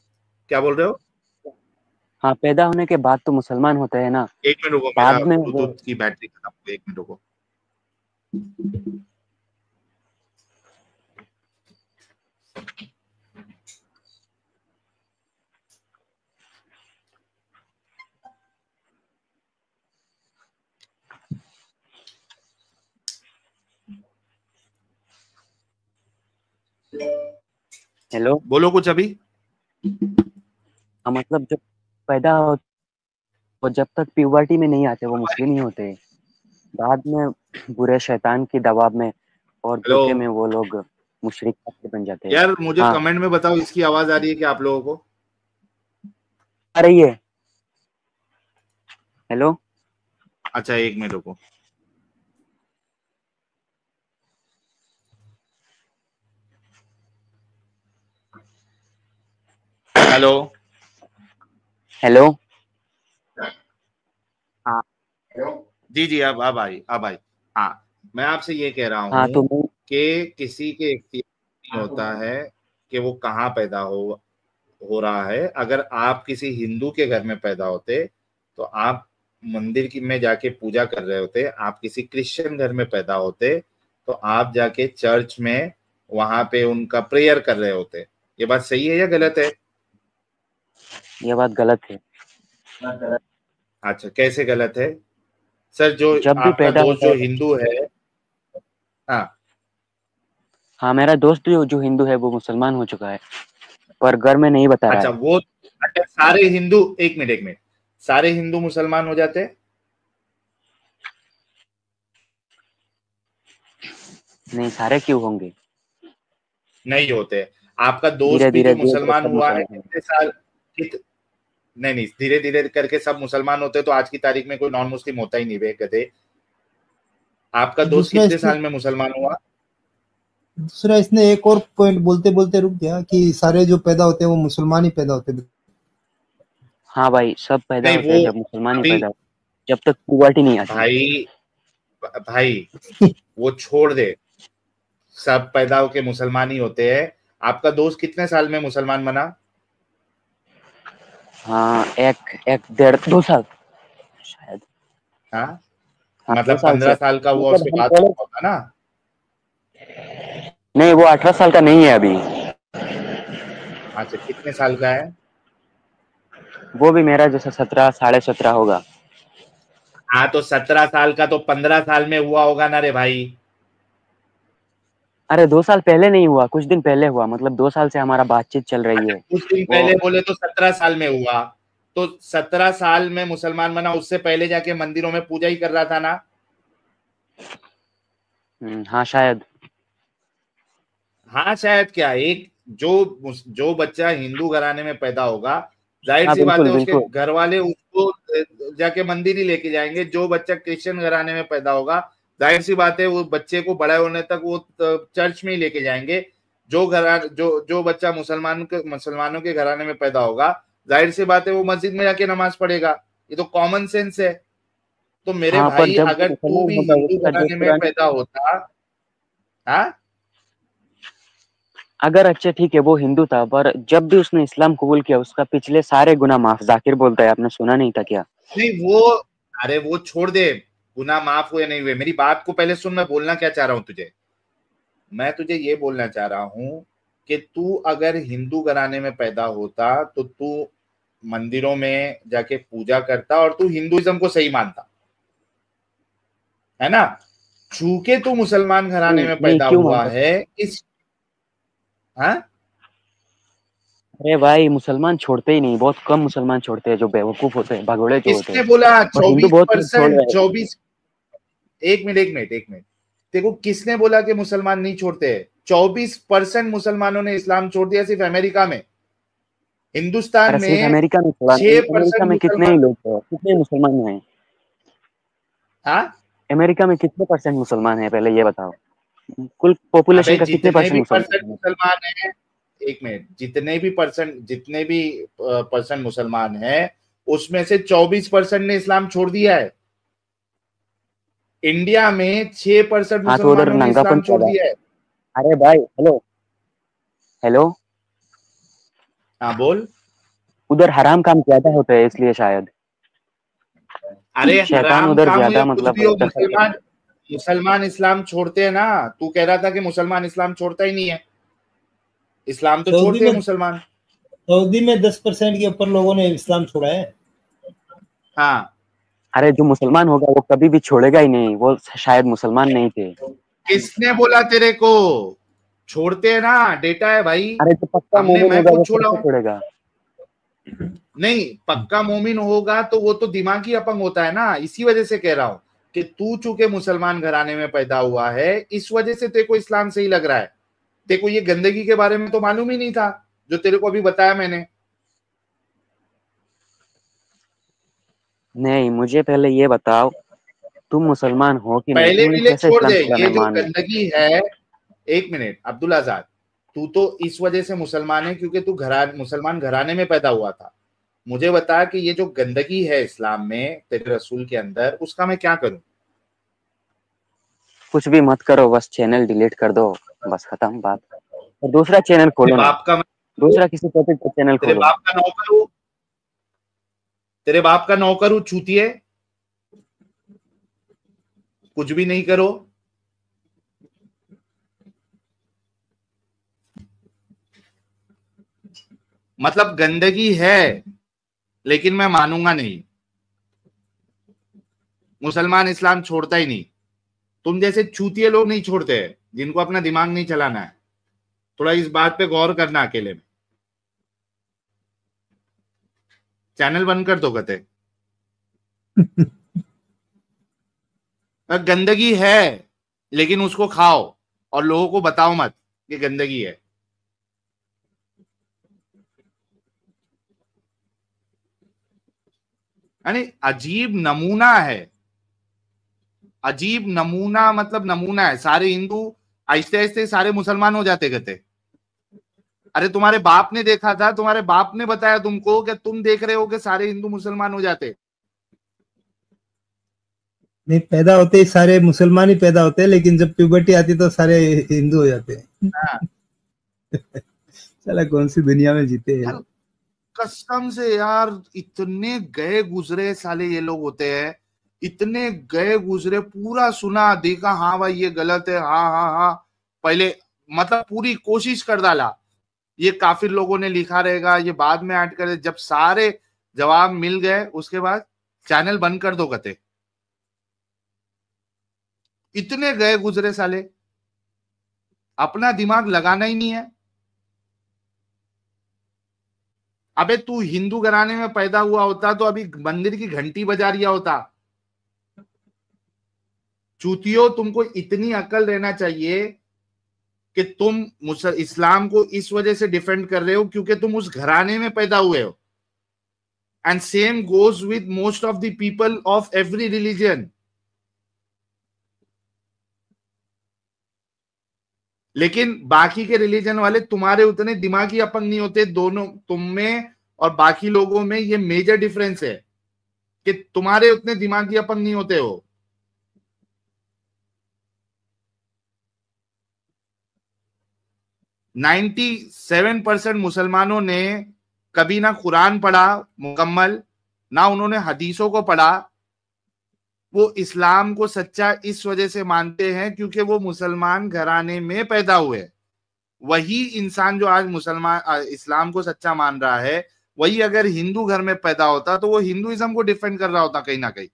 क्या बोल रहे हो? हाँ, पैदा होने के बाद तो मुसलमान होता है ना। एक मिनट रुको, मेरा बाद में वो। ब्लूटूथ की बैटरी खत्म हो गई, एक मिनट रुको। हेलो। बोलो कुछ अभी। हाँ, मतलब जब पैदा हो, वो जब तक प्यूबर्टी में नहीं आते वो मुस्लिम ही होते हैं। बाद में बुरे शैतान के दबाव में और हेलो धोखे में वो लोग मुशरिक काफिर बन जाते हैं। यार, मुझे हाँ, कमेंट में बताओ इसकी आवाज आ रही है क्या आप लोगों को? आ रही है। हेलो। अच्छा एक मिनट रुको। हेलो। हेलो। हाँ। जी जी, अब आई अब आई। हाँ, मैं आपसे ये कह रहा हाँ, तो हूँ मैं, कि किसी के इख्तियार नहीं होता है कि वो कहाँ पैदा हो रहा है। अगर आप किसी हिंदू के घर में पैदा होते तो आप मंदिर की में जाके पूजा कर रहे होते। आप किसी क्रिश्चियन घर में पैदा होते तो आप जाके चर्च में वहां पे उनका प्रेयर कर रहे होते। ये बात सही है या गलत है? ये बात गलत है। अच्छा, कैसे गलत है? सर, जो जब भी आपका पैदा दोस्त होता जो है। हिंदू है, हाँ, हाँ, मेरा दोस्त जो हिंदू है वो मुसलमान हो चुका है, पर घर में नहीं बता रहा अच्छा है। वो, अच्छा सारे हिंदू, एक मिनट, सारे हिंदू मुसलमान हो जाते हैं? नहीं, सारे क्यों होंगे। नहीं होते। आपका दोस्त धीरे भी धीरे जो धीरे धीरे मुसलमान सब हुआ है मुसलमान होंगे। कितने साल, नहीं नहीं, धीरे धीरे करके सब मुसलमान होते तो आज की तारीख में कोई नॉन मुस्लिम होता ही नहीं बे गधे। आपका दोस्त दूसरा कितने इसने साल में मुसलमान हुआ? दूसरा इसने एक और पॉइंट बोलते बोलते रुक गया कि सारे जो पैदा होते हैं वो मुसलमान ही पैदा होते हैं। हाँ भाई, सब पैदा नहीं होते वो, हैं जब मुसलमान ही अभी पैदा होते हैं, जब तक पुबर्टी नहीं आती। भाई, भाई वो छोड़ दे, सब पैदा होके मुसलमान ही होते हैं। आपका दोस्त कितने साल में मुसलमान बना? हाँ, एक एक 1.5 2 साल शायद। हाँ, हाँ, दो मतलब साल से। 15 साल का हुआ मतलब उसके हम बाद कॉलेज, हुआ होगा ना? नहीं वो 18 साल का नहीं है अभी। अच्छा, कितने साल का है? वो भी मेरा जैसा 17 साढ़े 17 होगा। हाँ, तो 17 साल का तो 15 साल में हुआ होगा ना रे भाई। अरे 2 साल पहले नहीं हुआ, कुछ दिन पहले हुआ, मतलब 2 साल से हमारा बातचीत चल रही अच्छा, है। कुछ दिन वो, पहले बोले तो 17 साल में हुआ। तो 17 साल में मुसलमान बना, उससे पहले जाके मंदिरों में पूजा ही कर रहा था ना? हाँ शायद। हाँ शायद क्या, एक जो बच्चा हिंदू घराने में पैदा होगा, जाहिर हाँ सी बात बिल्कुल है उसके बिल्कुल। घर वाले उसको जाके मंदिर ही लेके जाएंगे। जो बच्चा क्रिश्चियन घराने में पैदा होगा, जाहिर सी बात है वो बच्चे को बड़ा होने तक वो चर्च में ही लेके जाएंगे। जो बच्चा मुसलमानों के घराने में पैदा होगा, जाहिर सी बात है वो मस्जिद में जाके नमाज पढ़ेगा। ये तो कॉमन सेंस है। तो मेरे हाँ, पर भाई, जब वो अगर तू मुसलमान भी होगा हिंदू उसका जो घराने में पुरानी, पैदा होता, हाँ, अगर अच्छा ठीक है वो हिंदू था, पर जब भी उसने इस्लाम कबूल किया उसका पिछले सारे गुनाह माफ। जाकिर बोलता है, आपने सुना नहीं था क्या। नहीं वो, अरे वो छोड़ दे, गुनाह माफ हुए नहीं हुए, मेरी बात को पहले सुन। मैं बोलना क्या चाह रहा हूं तुझे, मैं तुझे ये बोलना चाह रहा हूं कि तू अगर हिंदू घराने में पैदा होता तो तू मंदिरों में जाके पूजा करता और तू हिंदुइज्म को सही मानता, है ना? चूंकि तू मुसलमान घराने नहीं में नहीं, पैदा क्यों हुआ मानता। है इस, हाँ, अरे भाई मुसलमान छोड़ते ही नहीं, बहुत कम मुसलमान छोड़ते हैं, जो बेवकूफ होते हैं, भगोड़े जो होते किसने हैं। बोला और हिंदू बहुत लोग छोड़ 24%? रहे हैं। 24, एक मिनट देखो, किसने बोला कि मुसलमान नहीं छोड़ते हैं? 24% मुसलमानों ने इस्लाम छोड़ दिया सिर्फ अमेरिका में। हिंदुस्तान अरे सिर्फ में अमेरिका में छोड़ा नहीं, अमेरिका 6% में कितने ही मुसलमान। लोग हैं, कितने मुसलमान हैं? हाँ, अमेरिका में कितने परसेंट मुसलमान हैं, पहले ये बताओ। कुल अबे पॉपुलेशन का कितने जितने परसेंट भी परसेंट मुसलमान हैं? मुसलमान हैं, एक मिनट, जितने भी परसेंट मुसलमान हैं, उसमें से 24% ने इस्लाम छोड़ दिया है। इंडिया में 6% हाँ तो उधर मुसलमानों ने नंगापन इस्लाम छोड़ ज्यादा है। दिया है। अरे भाई हेलो हेलो, हाँ बोल। उधर हराम काम ज्यादा होता है इसलिए शायद अरे शैतान हराम उधर काम हो या ज्यादा कुछ मतलब भी हो, दखल करता मुसलमान मुसलमान इस्लाम छोड़ते हैं ना। तू कह रहा था कि मुसलमान इस्लाम छोड़ता ही नहीं है, इस्लाम तो सऊदी छोड़ते हैं में मुसलमान। सऊदी में 10% के ऊपर लोगों ने इस्लाम छोड़ा है। हाँ, है। अरे जो मुसलमान होगा वो कभी भी छोड़ेगा ही नहीं, वो शायद मुसलमान नहीं थे। किसने बोला तेरे को? छोड़ते हैं ना, डेटा है भाई। अरे जो पक्का हमने, मोमिन मैं होगा खुद वो छोड़ा कैसे हूँ। छोड़ेगा? नहीं, पक्का मोमिन होगा तो वो तो दिमागी अपंग होता है ना, इसी वजह से कह रहा हूं कि तू चूंकि मुसलमान घराने में पैदा हुआ है, इस वजह से तेरे को इस्लाम सही लग रहा है। तेरे को ये गंदगी के बारे में तो मालूम ही नहीं था, जो तेरे को अभी बताया मैंने। नहीं, मुझे पहले ये बताओ, तुम मुसलमान हो कि नहीं? पहले तुमने मिले कैसे छोड़ इस्लाम दे, चलाना ये जो मान लिया? गंदगी है। एक मिनट अब्दुल आजाद, तू तो इस वजह से मुसलमान है क्योंकि तू मुसलमान घराने में पैदा हुआ था। मुझे बता कि ये जो गंदगी है इस्लाम में तेरे रसूल के अंदर, उसका मैं क्या करूं? कुछ भी मत करो, बस चैनल डिलीट कर दो, बस खत्म बात। और दूसरा चैनल तेरे खोलो ना, बाप का मैं, दूसरा किसी टॉपिक पर चैनल तेरे खोलो। बाप का नौकर हूं, तेरे बाप का नौकर हूं चूतिए, कुछ भी नहीं करो। मतलब गंदगी है, लेकिन मैं मानूंगा नहीं। मुसलमान इस्लाम छोड़ता ही नहीं। तुम जैसे चूतिए लोग नहीं छोड़ते हैं, जिनको अपना दिमाग नहीं चलाना है। थोड़ा इस बात पे गौर करना अकेले में। चैनल बंद कर दो कहते। गंदगी है, लेकिन उसको खाओ और लोगों को बताओ मत कि गंदगी है। यानी अजीब नमूना है, अजीब नमूना, मतलब नमूना है। सारे हिंदू आहिस्ते आहिस्ते सारे मुसलमान हो जाते कहते। अरे तुम्हारे बाप ने देखा था, तुम्हारे बाप ने बताया तुमको, कि तुम देख रहे हो कि सारे हिंदू मुसलमान हो जाते। नहीं, पैदा होते ही सारे मुसलमान ही पैदा होते हैं, लेकिन जब प्यूबर्टी आती है तो सारे हिंदू हो जाते हैं। हाँ। साला कौन सी दुनिया में जीते हैं यार लोग। कसम से यार, इतने गए गुजरे साले ये लोग होते हैं, इतने गए गुजरे, पूरा सुना देखा, हाँ भाई ये गलत है, हाँ हाँ हाँ, पहले मतलब पूरी कोशिश कर डाला। ये काफिर लोगों ने लिखा रहेगा, ये बाद में ऐड करे, जब सारे जवाब मिल गए उसके बाद चैनल बंद कर दो कहते। इतने गए गुजरे साले, अपना दिमाग लगाना ही नहीं है। अबे तू हिंदू घराने में पैदा हुआ होता तो अभी मंदिर की घंटी बजा रिया होता। चूतियो, तुमको इतनी अकल रहना चाहिए कि तुम इस्लाम को इस वजह से डिफेंड कर रहे हो क्योंकि तुम उस घराने में पैदा हुए हो। And same goes with most of the people of every religion. लेकिन बाकी के रिलीजन वाले तुम्हारे उतने दिमागी अपंग नहीं होते। दोनों, तुम में और बाकी लोगों में ये मेजर डिफरेंस है कि तुम्हारे उतने दिमागी अपंग नहीं होते हो। 97% मुसलमानों ने कभी ना कुरान पढ़ा मुकम्मल, ना उन्होंने हदीसों को पढ़ा। वो इस्लाम को सच्चा इस वजह से मानते हैं क्योंकि वो मुसलमान घराने में पैदा हुए। वही इंसान जो आज मुसलमान इस्लाम को सच्चा मान रहा है, वही अगर हिंदू घर में पैदा होता तो वो हिंदुइज्म को डिफेंड कर रहा होता कहीं ना कहीं।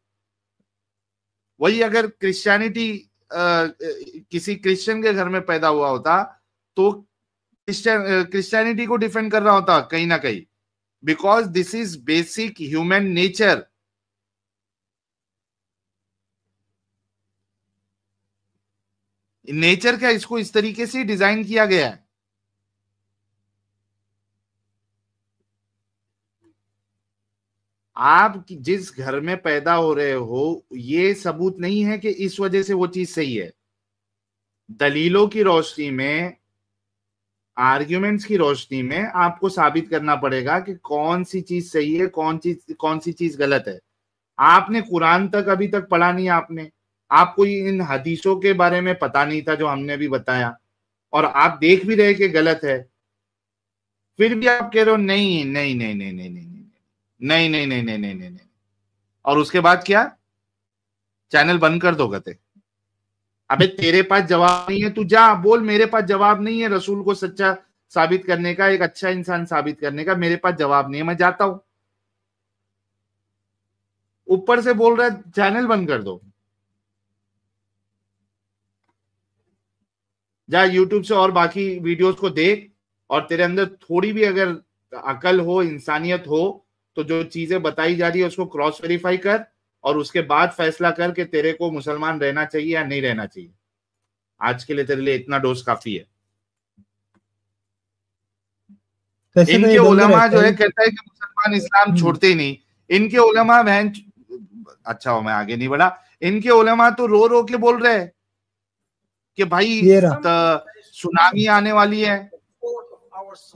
वही अगर क्रिश्चियनिटी किसी क्रिश्चियन के घर में पैदा हुआ होता तो क्रिश्चियनिटी को डिफेंड कर रहा होता कहीं ना कहीं, because this is basic human nature. Nature क्या, इसको इस तरीके से डिजाइन किया गया है। आप जिस घर में पैदा हो रहे हो, ये सबूत नहीं है कि इस वजह से वो चीज सही है। दलीलों की रोशनी में, आर्ग्यूमेंट्स की रोशनी में आपको साबित करना पड़ेगा कि कौन सी चीज सही है, कौन सी चीज गलत है। आपने कुरान तक अभी तक पढ़ा नहीं, आपको इन हदीसों के बारे में पता नहीं था जो हमने भी बताया, और आप देख भी रहे कि गलत है, फिर भी आप कह रहे हो नहीं नहीं नहीं नहीं नहीं नहीं नहीं नहीं नहीं नहीं नहीं नहीं नहीं, और उसके बाद क्या, चैनल बंद कर दोगे ते। अबे तेरे पास जवाब नहीं है, तू जा बोल मेरे पास जवाब नहीं है रसूल को सच्चा साबित करने का, एक अच्छा इंसान साबित करने का, मेरे पास जवाब नहीं है, मैं जाता हूं। ऊपर से बोल रहा है चैनल बंद कर दो। जा यूट्यूब से और बाकी वीडियोस को देख, और तेरे अंदर थोड़ी भी अगर अकल हो, इंसानियत हो, तो जो चीजें बताई जा रही है उसको क्रॉस वेरीफाई कर, और उसके बाद फैसला कर कि तेरे को मुसलमान रहना चाहिए या नहीं रहना चाहिए। आज के लिए तेरे लिए इतना डोज काफी है। इनके उलमा जो है कहता है कि मुसलमान इस्लाम छोड़ते ही नहीं। इनके उलमा बहन, अच्छा हो मैं आगे नहीं बढ़ा, इनके उलमा तो रो रो के बोल रहे हैं कि भाई सुनामी आने वाली है।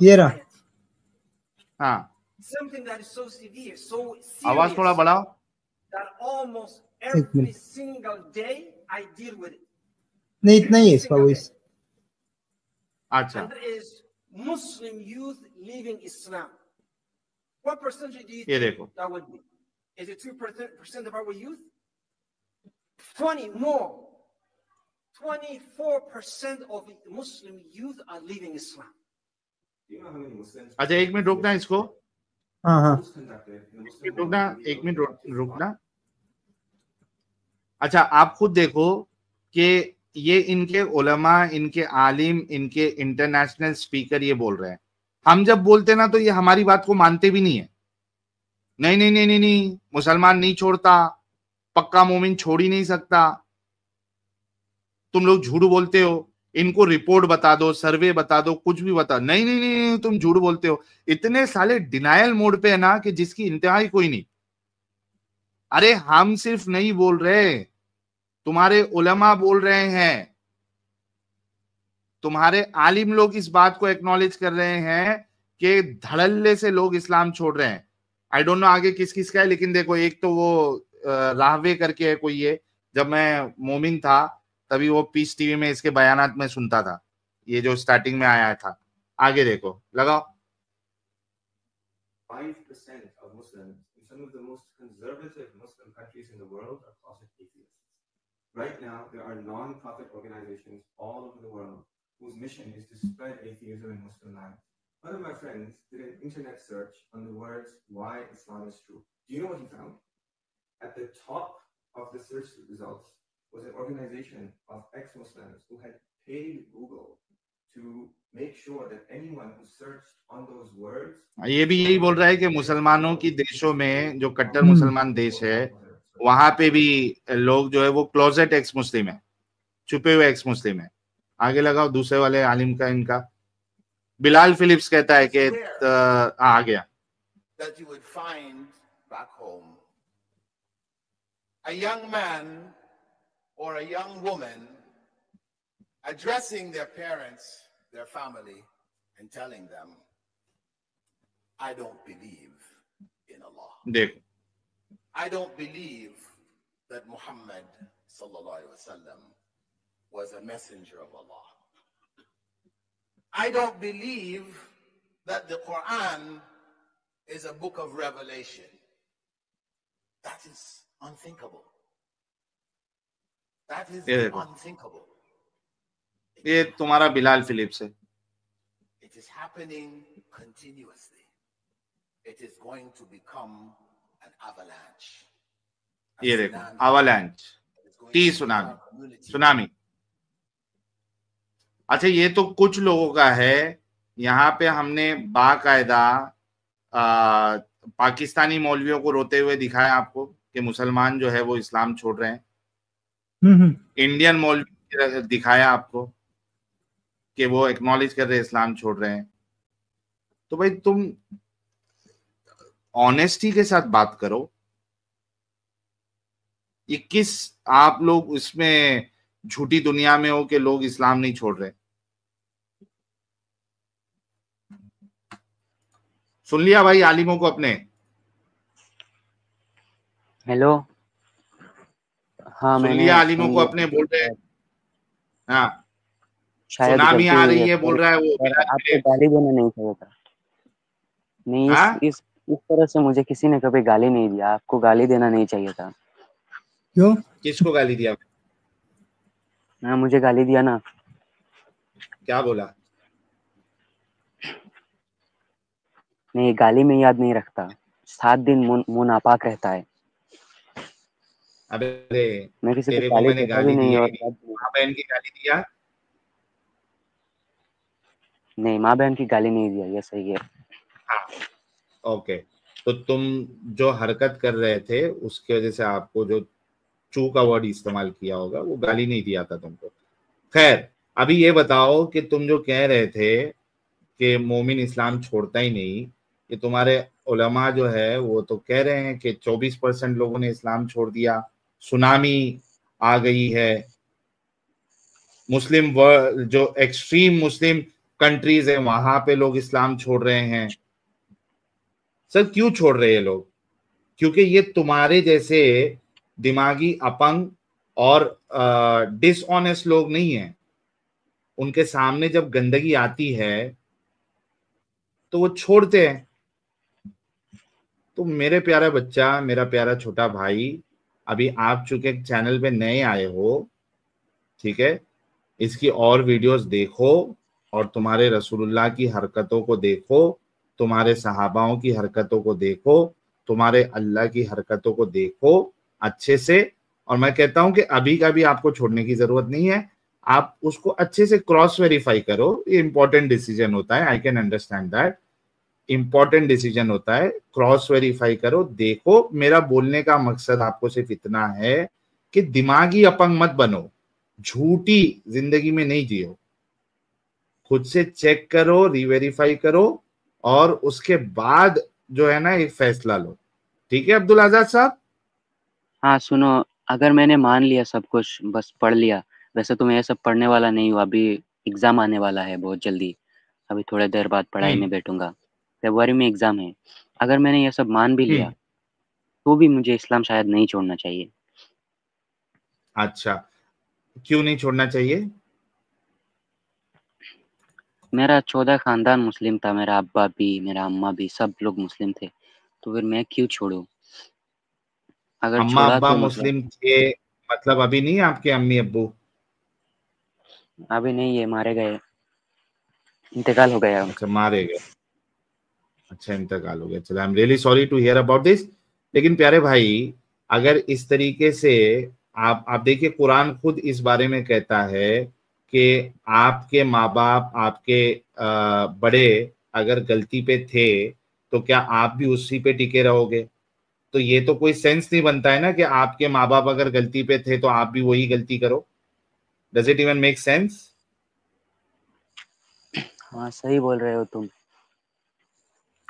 ये रहा। हाँ, आवाज थोड़ा बढ़ाओ। नहीं इतना ही है इसका वॉइस। अच्छा, Muslim youth leaving Islam. What percentage do you ये think देखो, that would be? Is it 2% of our youth? 20 more. 24% of Muslim youth are leaving Islam. Do you know how many Muslims? अच्छा एक minute रुकना इसको। हाँ हाँ रुकना, एक मिनट रुकना। अच्छा आप खुद देखो कि ये इनके उलमा, इनके आलिम, इनके इंटरनेशनल स्पीकर ये बोल रहे हैं। हम जब बोलते ना तो ये हमारी बात को मानते भी नहीं है। नहीं नहीं नहीं नहीं नहीं, मुसलमान नहीं छोड़ता, पक्का मोमिन छोड़ ही नहीं सकता, तुम लोग झूठ बोलते हो, इनको रिपोर्ट बता दो, सर्वे बता दो, कुछ भी बता। नहीं नहीं नहीं नहीं, तुम झूठ बोलते हो। इतने साले डिनायल मोड पे है ना कि जिसकी इंतहा ही कोई नहीं। अरे हम सिर्फ नहीं बोल रहे, तुम्हारे उलमा बोल रहे हैं, तुम्हारे आलिम लोग इस बात को एक्नॉलेज कर रहे हैं कि धड़ल्ले से लोग इस्लाम छोड़ रहे हैं। आई डोंट नो आगे किस किस का है, लेकिन देखो एक तो वो राहवे करके है कोई, ये जब मैं मोमिन था तभी वो पीस टीवी में इसके बयानात में सुनता था, ये जो स्टार्टिंग में आया था। आगे देखो, लगाओ। 5% of Muslims in some of the most conservative Muslim countries in the world are closet atheists. Right now, there are non-profit organizations all over the world whose mission is to spread atheism in Muslim land. One of my friends did an internet search on the words "why Islam is true." Do you know what he found? At the top of the search results was an organization of ex-Muslims who had paid Google to make sure that anyone who searched on those words. ये भी यही बोल रहा है कि मुसलमानों की देशों में जो कट्टर मुसलमान देश है, वहां पे भी लोग जो है वो क्लोजेट एक्स मुस्लिम है, छुपे हुए एक्स मुस्लिम है। आगे लगाओ दूसरे वाले आलिम का, इनका बिलाल फिलिप्स कहता है कि आ गया। That you would find back home a young man or a young woman addressing their parents, their family, and telling them, I don't believe in Allah. देखो, I don't believe that Muhammad sallallahu alaihi wasallam was a messenger of Allah. I don't believe that the Quran is a book of revelation. That is unthinkable. That is unthinkable. ये तुम्हारा Bilal Philips है। It is happening continuously. It is going to become an avalanche. ये देखो, avalanche, T tsunami. अच्छा ये तो कुछ लोगों का है यहाँ पे हमने बाकायदा पाकिस्तानी मौलवियों को रोते हुए दिखाया आपको कि मुसलमान जो है वो इस्लाम छोड़ रहे हैं। इंडियन मौलवी दिखाया आपको कि वो एक्नॉलेज कर रहे हैं इस्लाम छोड़ रहे हैं। तो भाई तुम ऑनेस्टी के साथ बात करो। ये किस आप लोग इसमें झूठी दुनिया में हो कि लोग इस्लाम नहीं छोड़ रहे। सुन लिया भाई आलिमों को अपने। हेलो। हाँ सुन मैंने लिया आलिमों सुन को लिया। अपने बोल रहे हैं। हाँ शायद सुनामी गलती आ हुई रही है है बोल थोड़ी, रहा है वो पर बिलाल आपको मिर्च। गाली देना नहीं चाहिए था। नहीं, हाँ इस तरह से मुझे किसी ने कभी गाली नहीं दिया। आपको गाली देना नहीं चाहिए था। क्यों? किसको गाली दिया? हाँ, मुझे गाली दिया ना। क्या बोला? नहीं, गाली में याद नहीं रखता। 7 दिन मुंह नापाक रहता है। अबे मैं किसी को तेरे को गाली मैंने देता भी गाली नहीं दिया और ही नहीं। याद भी माँ बहन की गाली दिया? नहीं, माँ बहन की गाली नहीं दिया, ये सही है। हाँ ओके। तो तुम जो हरकत कर रहे थे उसकी वजह से आपको जो चू का वर्ड इस्तेमाल किया होगा, वो गाली नहीं दिया था तुमको। खैर अभी ये बताओ कि तुम जो कह रहे थे कि मोमिन इस्लाम छोड़ता ही नहीं, ये तुम्हारे उलमा जो है वो तो कह रहे हैं कि 24% लोगों ने इस्लाम छोड़ दिया, सुनामी आ गई है, मुस्लिम वर्ल्ड जो एक्सट्रीम मुस्लिम कंट्रीज है वहां पे लोग इस्लाम छोड़ रहे हैं। सर क्यों छोड़ रहे हैं लोग? क्योंकि ये तुम्हारे जैसे दिमागी अपंग और डिसऑनेस्ट लोग नहीं है। उनके सामने जब गंदगी आती है तो वो छोड़ते हैं। तो मेरे प्यारा बच्चा, मेरा प्यारा छोटा भाई, अभी आप चूंकि चैनल पे नए आए हो, ठीक है, इसकी और वीडियोस देखो और तुम्हारे रसूलुल्लाह की हरकतों को देखो, तुम्हारे सहाबाओं की हरकतों को देखो, तुम्हारे अल्लाह की हरकतों को देखो अच्छे से। और मैं कहता हूं कि अभी का भी आपको छोड़ने की जरूरत नहीं है, आप उसको अच्छे से क्रॉस वेरीफाई करो। ये इंपॉर्टेंट डिसीजन होता है, I can understand that, important decision होता है। क्रॉस वेरीफाई करो, देखो। मेरा बोलने का मकसद आपको सिर्फ इतना है कि दिमागी अपंग मत बनो, झूठी जिंदगी में नहीं जियो। खुद से चेक करो, रीवेरीफाई करो और उसके बाद जो है ना एक फैसला लो। ठीक है अब्दुल आजाद साहब? हाँ सुनो, अगर मैंने मान लिया सब कुछ, बस पढ़ लिया, वैसे तो मैं ये सब पढ़ने वाला नहीं हूँ। अभी एग्जाम आने वाला है बहुत जल्दी। अभी थोड़ी देर बाद पढ़ाई में बैठूंगा। फरवरी में एग्जाम है। अगर मैंने ये सब मान भी लिया तो भी मुझे इस्लाम शायद नहीं छोड़ना चाहिए। अच्छा, क्यों नहीं छोड़ना चाहिए? मेरा 14 खानदान मुस्लिम था। मेरा अब्बा भी, मेरा अम्मा भी, सब लोग मुस्लिम थे। तो फिर मैं क्यों छोड़ूं? अगर अम्मा छोड़ा अब्बा तो मतलब मुस्लिम थे मतलब अभी नहीं है आपके अम्मी अब्बू? अभी नहीं है, मारे गए, इंतकाल हो गया उनका। अच्छा मारे गए। अच्छा इंतकाल हो गया। चलो I am really sorry to hear about this. लेकिन प्यारे भाई, अगर इस तरीके से आप देखिए, कुरान खुद इस बारे में कहता है कि आपके माँ बाप, आपके बड़े अगर गलती पे थे तो क्या आप भी उसी पे टिके रहोगे? तो ये तो कोई सेंस नहीं बनता है ना कि आपके माँ बाप अगर गलती पे थे तो आप भी वही गलती करो। Does it even make sense? हाँ सही बोल रहे हो तुम।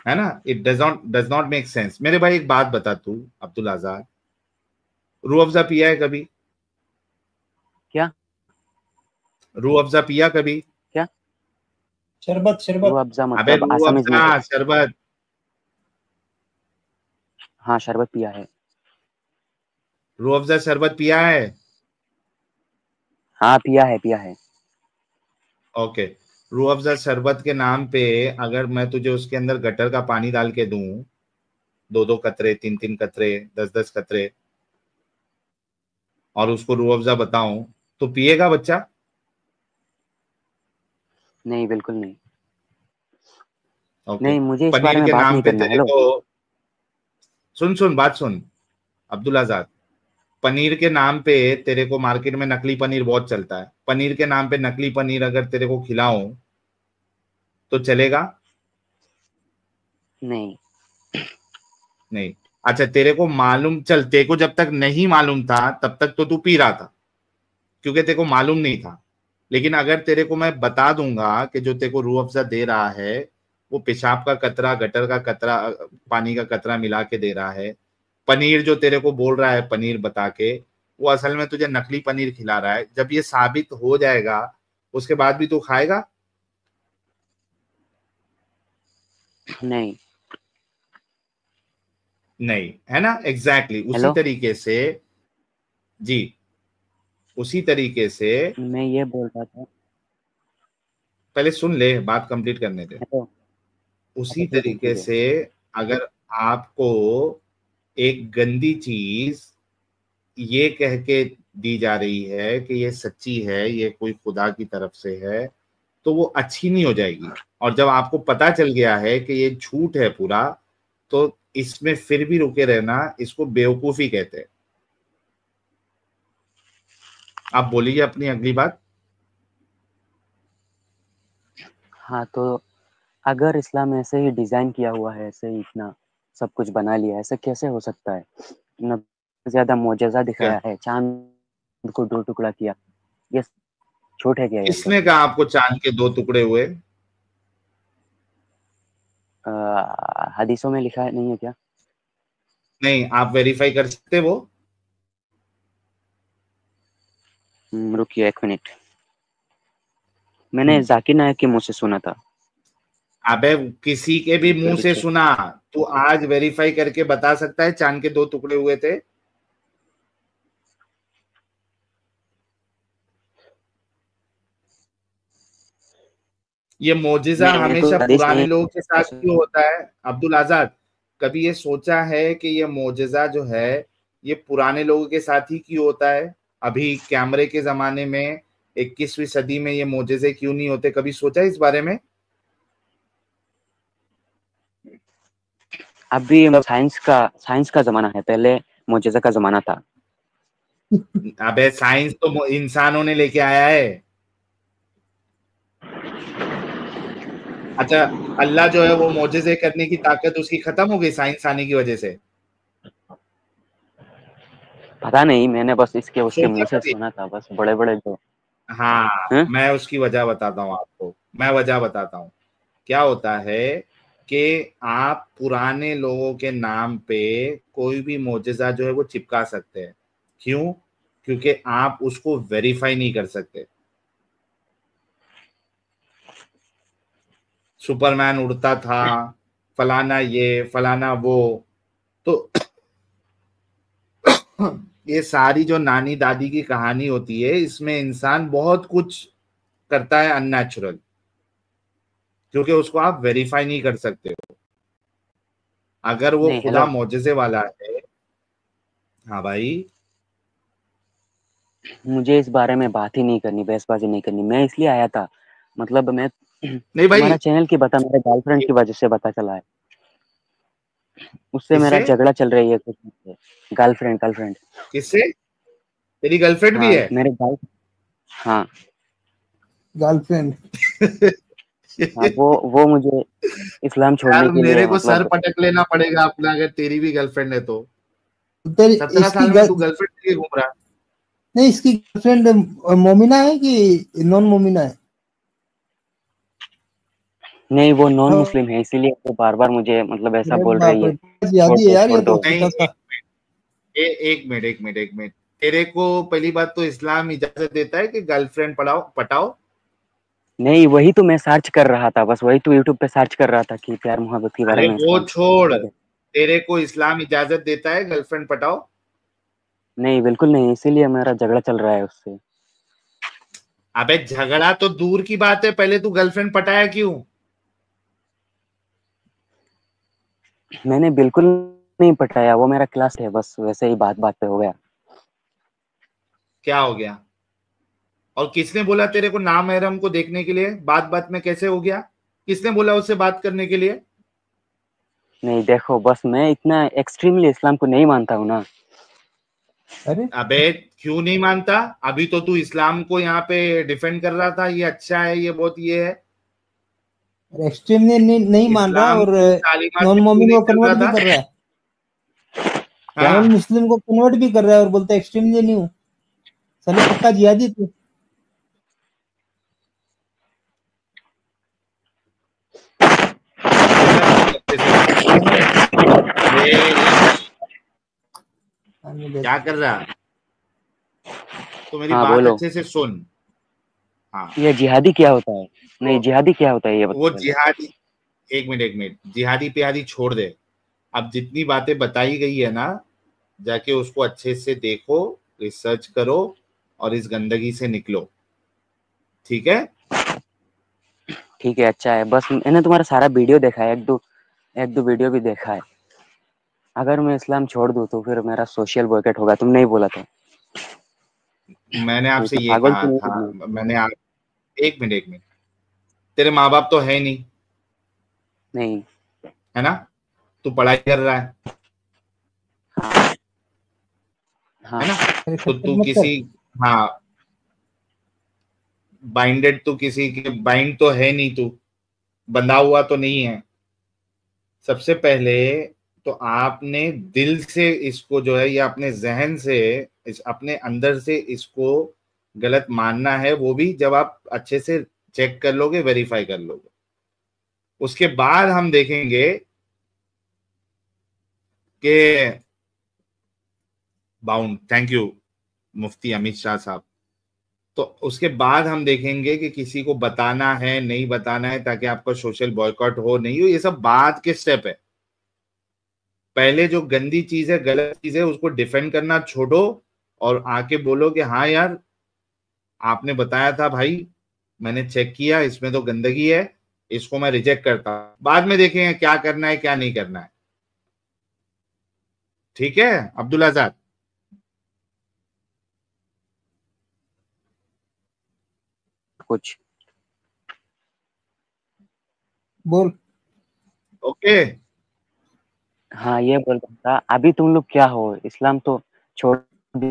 है ना? It does not make sense. मेरे भाई एक बात बता तू अब्दुल आजाद, रूह अफ़ज़ा पिया है कभी? क्या? रूह अफ़ज़ा पिया कभी? क्या? शरबत रूह शरबत। अफ़ज़ा अबे मतलब रूह आसामीज में अफ़ज़ा क्या? शरबत। हाँ शरबत पिया है। रूह अफ़ज़ा शरबत पिया है? हाँ पिया है, पिया है। ओके। रूह अफ़ज़ा शरबत के नाम पे अगर मैं तुझे उसके अंदर गटर का पानी डाल के दूं, 2-2 कतरे, 3-3 कतरे, 10-10 कतरे, और उसको रूह अफ़ज़ा बताऊं, तो पिएगा बच्चा? नहीं बिल्कुल नहीं। ओके। नहीं, मुझे इस बारे पनीर में के बात नाम नहीं पे करना। तेरे हेलो। को, सुन बात सुन अब्दुल आजाद, पनीर के नाम पे तेरे को मार्केट में नकली पनीर बहुत चलता है। पनीर के नाम पे नकली पनीर अगर तेरे को खिलाऊं तो चलेगा? नहीं। नहीं। अच्छा, तेरे को मालूम, चल तेरे को जब तक नहीं मालूम था तब तक तो तू पी रहा था, क्योंकि तेरे को मालूम नहीं था। लेकिन अगर तेरे को मैं बता दूंगा कि जो तेरे को रूह अफ़ज़ा दे रहा है वो पेशाब का कतरा, गटर का कतरा, पानी का कतरा मिला के दे रहा है, पनीर जो तेरे को बोल रहा है पनीर बता के, वो असल में तुझे नकली पनीर खिला रहा है, जब ये साबित हो जाएगा उसके बाद भी तू खाएगा? नहीं। नहीं, है ना? एग्जैक्टली उसी हेलो, तरीके से जी, उसी तरीके से मैं ये बोल रहा था। पहले सुन ले, बात कंप्लीट करने दे। हेलो। अच्छा उसी ठीक है, तरीके ठीक है। से अगर आपको एक गंदी चीज ये कह के दी जा रही है कि ये सच्ची है, ये कोई खुदा की तरफ से है, तो वो अच्छी नहीं हो जाएगी। और जब आपको पता चल गया है कि ये झूठ है पूरा, तो इसमें फिर भी रुके रहना, इसको बेवकूफी कहते हैं। आप बोलिए अपनी अगली बात। हाँ, तो अगर इस्लाम ऐसे ही डिजाइन किया हुआ है, ऐसे ही इतना सब कुछ बना लिया है, ऐसे कैसे हो सकता है? इतना ज्यादा मोजज़ा क्या दिखाया है, चांद को 2 टुकड़ा किया, ये झूठ है क्या ये सब? किसने कहा आपको चांद के 2 टुकड़े हुए? हदीसों में लिखा है, नहीं है क्या? नहीं, आप वेरीफाई कर सकते वो? रुकिए 1 मिनट। मैंने जाकिर नायक के मुंह से सुना था। अबे किसी के भी मुंह से रुकिए। सुना? तू आज वेरीफाई करके बता सकता है चांद के 2 टुकड़े हुए थे? ये मोजिजा मैंने तो हमेशा हदीस पुराने नहीं लोगों के साथ क्यों होता है अब्दुल आजाद? कभी ये सोचा है कि ये मोजिजा जो है ये पुराने लोगों के साथ ही क्यों होता है? अभी कैमरे के जमाने में 21वीं सदी में ये मोजिजे क्यों नहीं होते? कभी सोचा इस बारे में? अभी साइंस का जमाना है, पहले मोजज़ा का जमाना था। अबे साइंस तो इंसानों ने लेके आया है। अच्छा, अल्लाह जो है वो मोजिजे करने की ताकत उसकी खत्म हो गई साइंस आने की वजह से? पता नहीं, मैंने बस इसके उसके सोचा मुंह से कभी? सुना था, बस बड़े बड़े जो हाँ, हैं? मैं उसकी वजह बताता हूँ आपको। मैं वजह बताता हूँ। क्या होता है कि आप पुराने लोगों के नाम पे कोई भी मोजिजा जो है वो चिपका सकते हैं। क्यों? क्योंकि आप उसको वेरीफाई नहीं कर सकते। सुपरमैन उड़ता था, फलाना ये फलाना वो, तो ये सारी जो नानी दादी की कहानी होती है इसमें इंसान बहुत कुछ करता है अननेचुरल, क्योंकि उसको आप वेरीफाई नहीं कर सकते हो। अगर वो नहीं। खुदा हेलो, मोजिजे वाला है। हाँ भाई। मुझे इस बारे में बात ही नहीं करनी, बहसबाजी नहीं करनी। मैं इसलिए आया था, मतलब मैं नहीं भाई। तुम्हारा चैनल की बता, मेरे गर्लफ्रेंड की वजह से पता चला है। उससे मेरा किससे? झगड़ा चल रही है कुछ दिन से। गर्लफ्रेंड। किससे? तेरी गर्लफ्रेंड भी हाँ, है? मेरे गर्ल हाँ। गर्लफ्रेंड। हाँ, वो मुझे इस्लाम छोड़ने यार के मेरे लिए, को सर मतलब पटक लेना पड़ेगा अपना, अगर तेरी भी गर्लफ्रेंड है तो। तेरी 17 इसकी साल में तू गर्लफ्रेंड लेके घूम रहा है? नहीं, इसकी गर्लफ्रेंड मोमिना है कि नॉन मोमिना है? नहीं, वो नॉन हाँ, मुस्लिम है, इसीलिए वो बार बार मुझे मतलब ऐसा अरे बोल रही बाप है, रे, यादी है यार, छोड़ ये तो दो। नहीं, छोटा सा। एक मिनट। तेरे को पहली बात तो इस्लाम इजाजत देता है कि गर्लफ्रेंड पटाओ? नहीं, वही तो मैं सर्च कर रहा था, बस वही तो यूट्यूब पे सर्च कर रहा था कि प्यार मोहब्बत के बारे अरे में वो इस्लाम छोड़, क्या कहता तेरे को इस्लाम इजाजत देता है गर्लफ्रेंड पटाओ? है। नहीं, बिल्कुल नहीं, इसीलिए मेरा झगड़ा चल रहा है उससे। अबे झगड़ा तो दूर की बात है, पहले तू गर्लफ्रेंड पटाया क्यों? मैंने बिल्कुल नहीं पटाया, वो मेरा क्लास है, बस वैसे ही बात बात पे हो गया। क्या हो गया? और किसने बोला तेरे को नामहरम को देखने के लिए? बात बात में कैसे हो गया? किसने बोला उससे बात करने के लिए? नहीं, देखो, बस मैं इतना एक्सट्रीमली इस्लाम को नहीं मानता हूँ ना। अरे अबे क्यों नहीं मानता? अभी तो तू इस्लाम को यहाँ पे डिफेंड कर रहा था, ये अच्छा है, ये बहुत ये है। एक्सट्रीम नहीं मान रहा, इस्लाम और की तालीमात नॉन पे क्यों मोमिन नहीं को चल कन्वर्ट भी रहा कर रहा है, था? नॉन हाँ, मुस्लिम को कन्वर्ट भी कर रहा है और बोलता है एक्सट्रीम नहीं हूँ, साले पक्का जिहादी तू। अब्दुल्ला बहुत अच्छे से सुन। ये क्या कर रहा? तो मेरी हाँ बात बोलो, अच्छे से सुन। हाँ, ये जिहादी क्या होता है? नहीं, जिहादी क्या होता है ये वो बताओ पहले। जिहादी, एक मिनट, जिहादी पिहादी छोड़ दे। अब जितनी बातें बताई गई है ना, जाके उसको अच्छे से देखो, रिसर्च करो और इस गंदगी से निकलो, ठीक है? ठीक है, अच्छा है, बस मैंने तुम्हारा सारा वीडियो देखा है, एक दो वीडियो भी देखा है। अगर मैं इस्लाम छोड़ दूं तो फिर मेरा सोशल बॉयकॉट होगा, तुम नहीं बोला था? मैंने नहीं आपसे तो ये पागल कहा तो नहीं था, तुम। मैंने आप, एक मिनट, तेरे माँ बाप तो है नहीं, नहीं। है ना? तू पढ़ाई कर रहा हाँ। है ना? अरे तो खत्तर तू मत कर। किसी, हाँ, बाइंडेड तो किसी के बाइंड तो है नहीं, तू बंधा हुआ तो नहीं है। सबसे पहले तो आपने दिल से इसको जो है, या अपने जहन से, इस अपने अंदर से इसको गलत मानना है, वो भी जब आप अच्छे से चेक कर लोगे, वेरीफाई कर लोगे, उसके बाद हम देखेंगे कि बाउंड, थैंक यू मुफ्ती अमित शाह साहब। तो उसके बाद हम देखेंगे कि किसी को बताना है नहीं बताना है, ताकि आपका सोशल बॉयकॉट हो नहीं हो, ये सब बाद के स्टेप है। पहले जो गंदी चीज है, गलत चीज है, उसको डिफेंड करना छोड़ो और आके बोलो कि हाँ यार, आपने बताया था भाई, मैंने चेक किया, इसमें तो गंदगी है, इसको मैं रिजेक्ट करता हूं। बाद में देखेंगे क्या करना है क्या नहीं करना है। ठीक है अब्दुल आजाद? कुछ। बोल। ओके। हाँ, ये बोल रहा था, अभी तुम लोग क्या हो, इस्लाम तो छोड़ दी।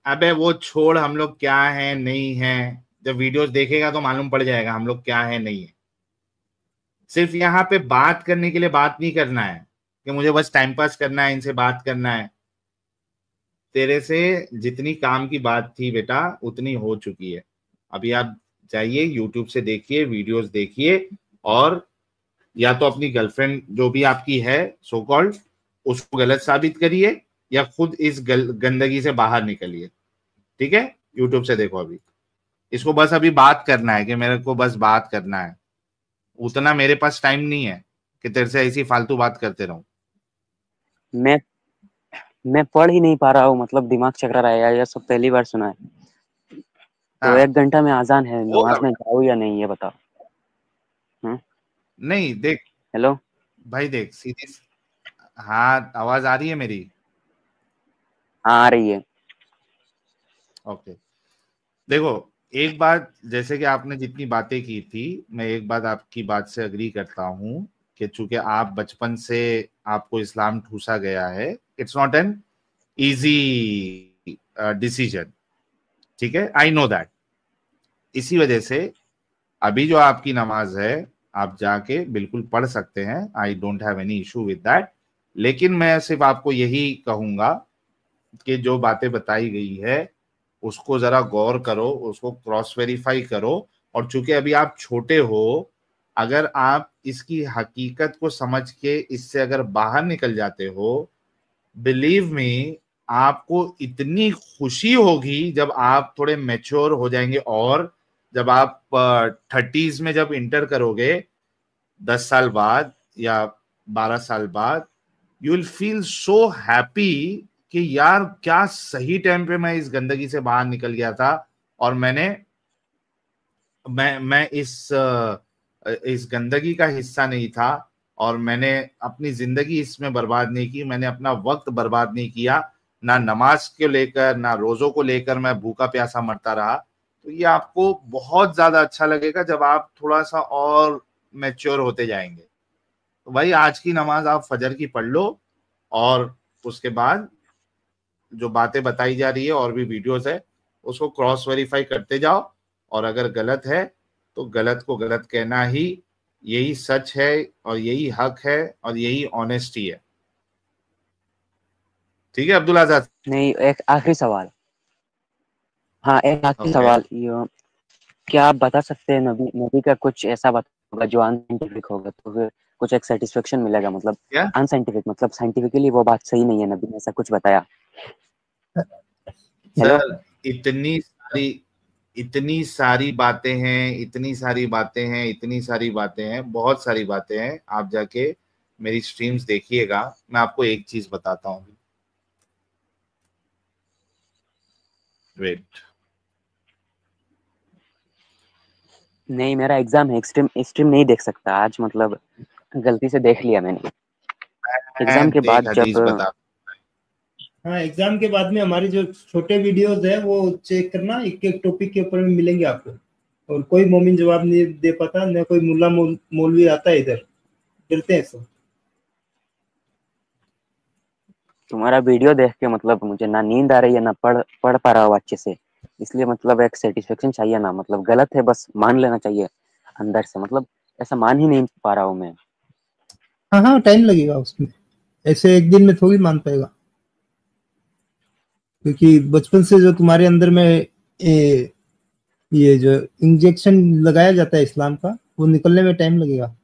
अबे वो छोड़, हम लोग क्या है नहीं है, जब वीडियोस देखेगा तो मालूम पड़ जाएगा हम लोग क्या है नहीं है। सिर्फ यहाँ पे बात करने के लिए बात नहीं करना है कि मुझे बस टाइम पास करना है, इनसे बात करना है। तेरे से जितनी काम की बात थी बेटा, उतनी हो चुकी है। अभी आप जाइए यूट्यूब से देखिए, वीडियोस देखिए, और या तो अपनी गर्लफ्रेंड जो भी आपकी है सो कॉल्ड, उसको गलत साबित करिए, या खुद इस गंदगी से बाहर निकलिए। ठीक है, यूट्यूब से देखो। अभी इसको बस अभी बात करना है कि मेरे को बस बात करना है, उतना मेरे पास टाइम नहीं है कि तेरे से ऐसी फालतू बात करते रहूं। मैं मैं पढ़ ही नहीं पा रहा हूँ, मतलब दिमाग चकरा रहा है, ये सब पहली बार सुना है। तो हाँ, 1 घंटा में अजान है, होगा नमाज में बेटा। जाऊँ या नहीं, ये बताओ। हम्म। नहीं देख हेलो। भाई, देख सीधी, हाँ आवाज आ रही है मेरी? हाँ, आ रही है। ओके, देखो, एक बात, जैसे कि आपने जितनी बातें की थी, मैं एक बात आपकी बात से अग्री करता हूं कि चूंकि आप बचपन से आपको इस्लाम ठूसा गया है, it's not an easy decision. ठीक है, आई नो दैट। इसी वजह से अभी जो आपकी नमाज है, आप जाके बिल्कुल पढ़ सकते हैं, I don't have any issue with that. लेकिन मैं सिर्फ आपको यही कहूंगा कि जो बातें बताई गई है उसको जरा गौर करो, उसको क्रॉस वेरीफाई करो। और चूंकि अभी आप छोटे हो, अगर आप इसकी हकीकत को समझ के इससे अगर बाहर निकल जाते हो, बिलीव मी, आपको इतनी खुशी होगी जब आप थोड़े मैच्योर हो जाएंगे, और जब आप 30s में जब इंटर करोगे, 10 साल बाद या 12 साल बाद, you will feel so happy कि यार क्या सही टाइम पे मैं इस गंदगी से बाहर निकल गया था, और मैं इस गंदगी का हिस्सा नहीं था, और मैंने अपनी जिंदगी इसमें बर्बाद नहीं की, मैंने अपना वक्त बर्बाद नहीं किया, ना नमाज को लेकर ना रोजों को लेकर मैं भूखा प्यासा मरता रहा। तो ये आपको बहुत ज्यादा अच्छा लगेगा जब आप थोड़ा सा और मैच्योर होते जाएंगे। तो भाई आज की नमाज आप फजर की पढ़ लो, और उसके बाद जो बातें बताई जा रही है और भी वीडियोस है, उसको क्रॉस वेरीफाई करते जाओ। और अगर गलत है तो गलत को गलत कहना ही यही सच है और यही हक है और यही ऑनेस्टी है। ठीक है अब्दुल आजाद? नहीं, एक आखिरी सवाल। हाँ, एक आखिरी ओके। सवाल। क्या आप बता सकते हैं नबी नबी का कुछ ऐसा होगा जो अनसाइंटिफिक होगा, तो फिर कुछ एक सेटिस्फेक्शन मिलेगा? मतलब क्या अनसाइंटिफिक मतलब साइंटिफिकली वो बात सही नहीं है, नबी ने ऐसा कुछ बताया। हेलो। सर? इतनी सारी बातें हैं, इतनी सारी बातें हैं, इतनी सारी बातें हैं, बहुत सारी बातें हैं। आप जाके मेरी स्ट्रीम्स देखिएगा। मैं आपको एक चीज बताता हूँ। वेट। नहीं, मेरा एग्जाम है, स्ट्रीम स्ट्रीम नहीं देख सकता आज, मतलब गलती से देख लिया मैंने। एग्जाम के एक बाद हदीस जब बता। हाँ, एग्जाम के बाद में हमारी जो छोटे वीडियोस है वो चेक करना, एक एक टॉपिक के ऊपर में मिलेंगे आपको। और कोई मोमिन जवाब नहीं दे पाता, न कोई मुल्ला मौलवी आता है इधर, डरते हैं सब। तुम्हारा वीडियो देख के मतलब मुझे ना नींद आ रही है, ना पढ़ पढ़ पा रहा हूँ अच्छे से, इसलिए मतलब एक सेटिस्फेक्शन चाहिए ना, मतलब गलत है बस मान लेना चाहिए अंदर से, मतलब ऐसा मान ही नहीं पा रहा हूँ मैं। हाँ हाँ, टाइम लगेगा उसमें, ऐसे एक दिन में थोड़ी मान पाएगा। क्योंकि बचपन से जो तुम्हारे अंदर में ये जो इंजेक्शन लगाया जाता है इस्लाम का, वो निकलने में टाइम लगेगा।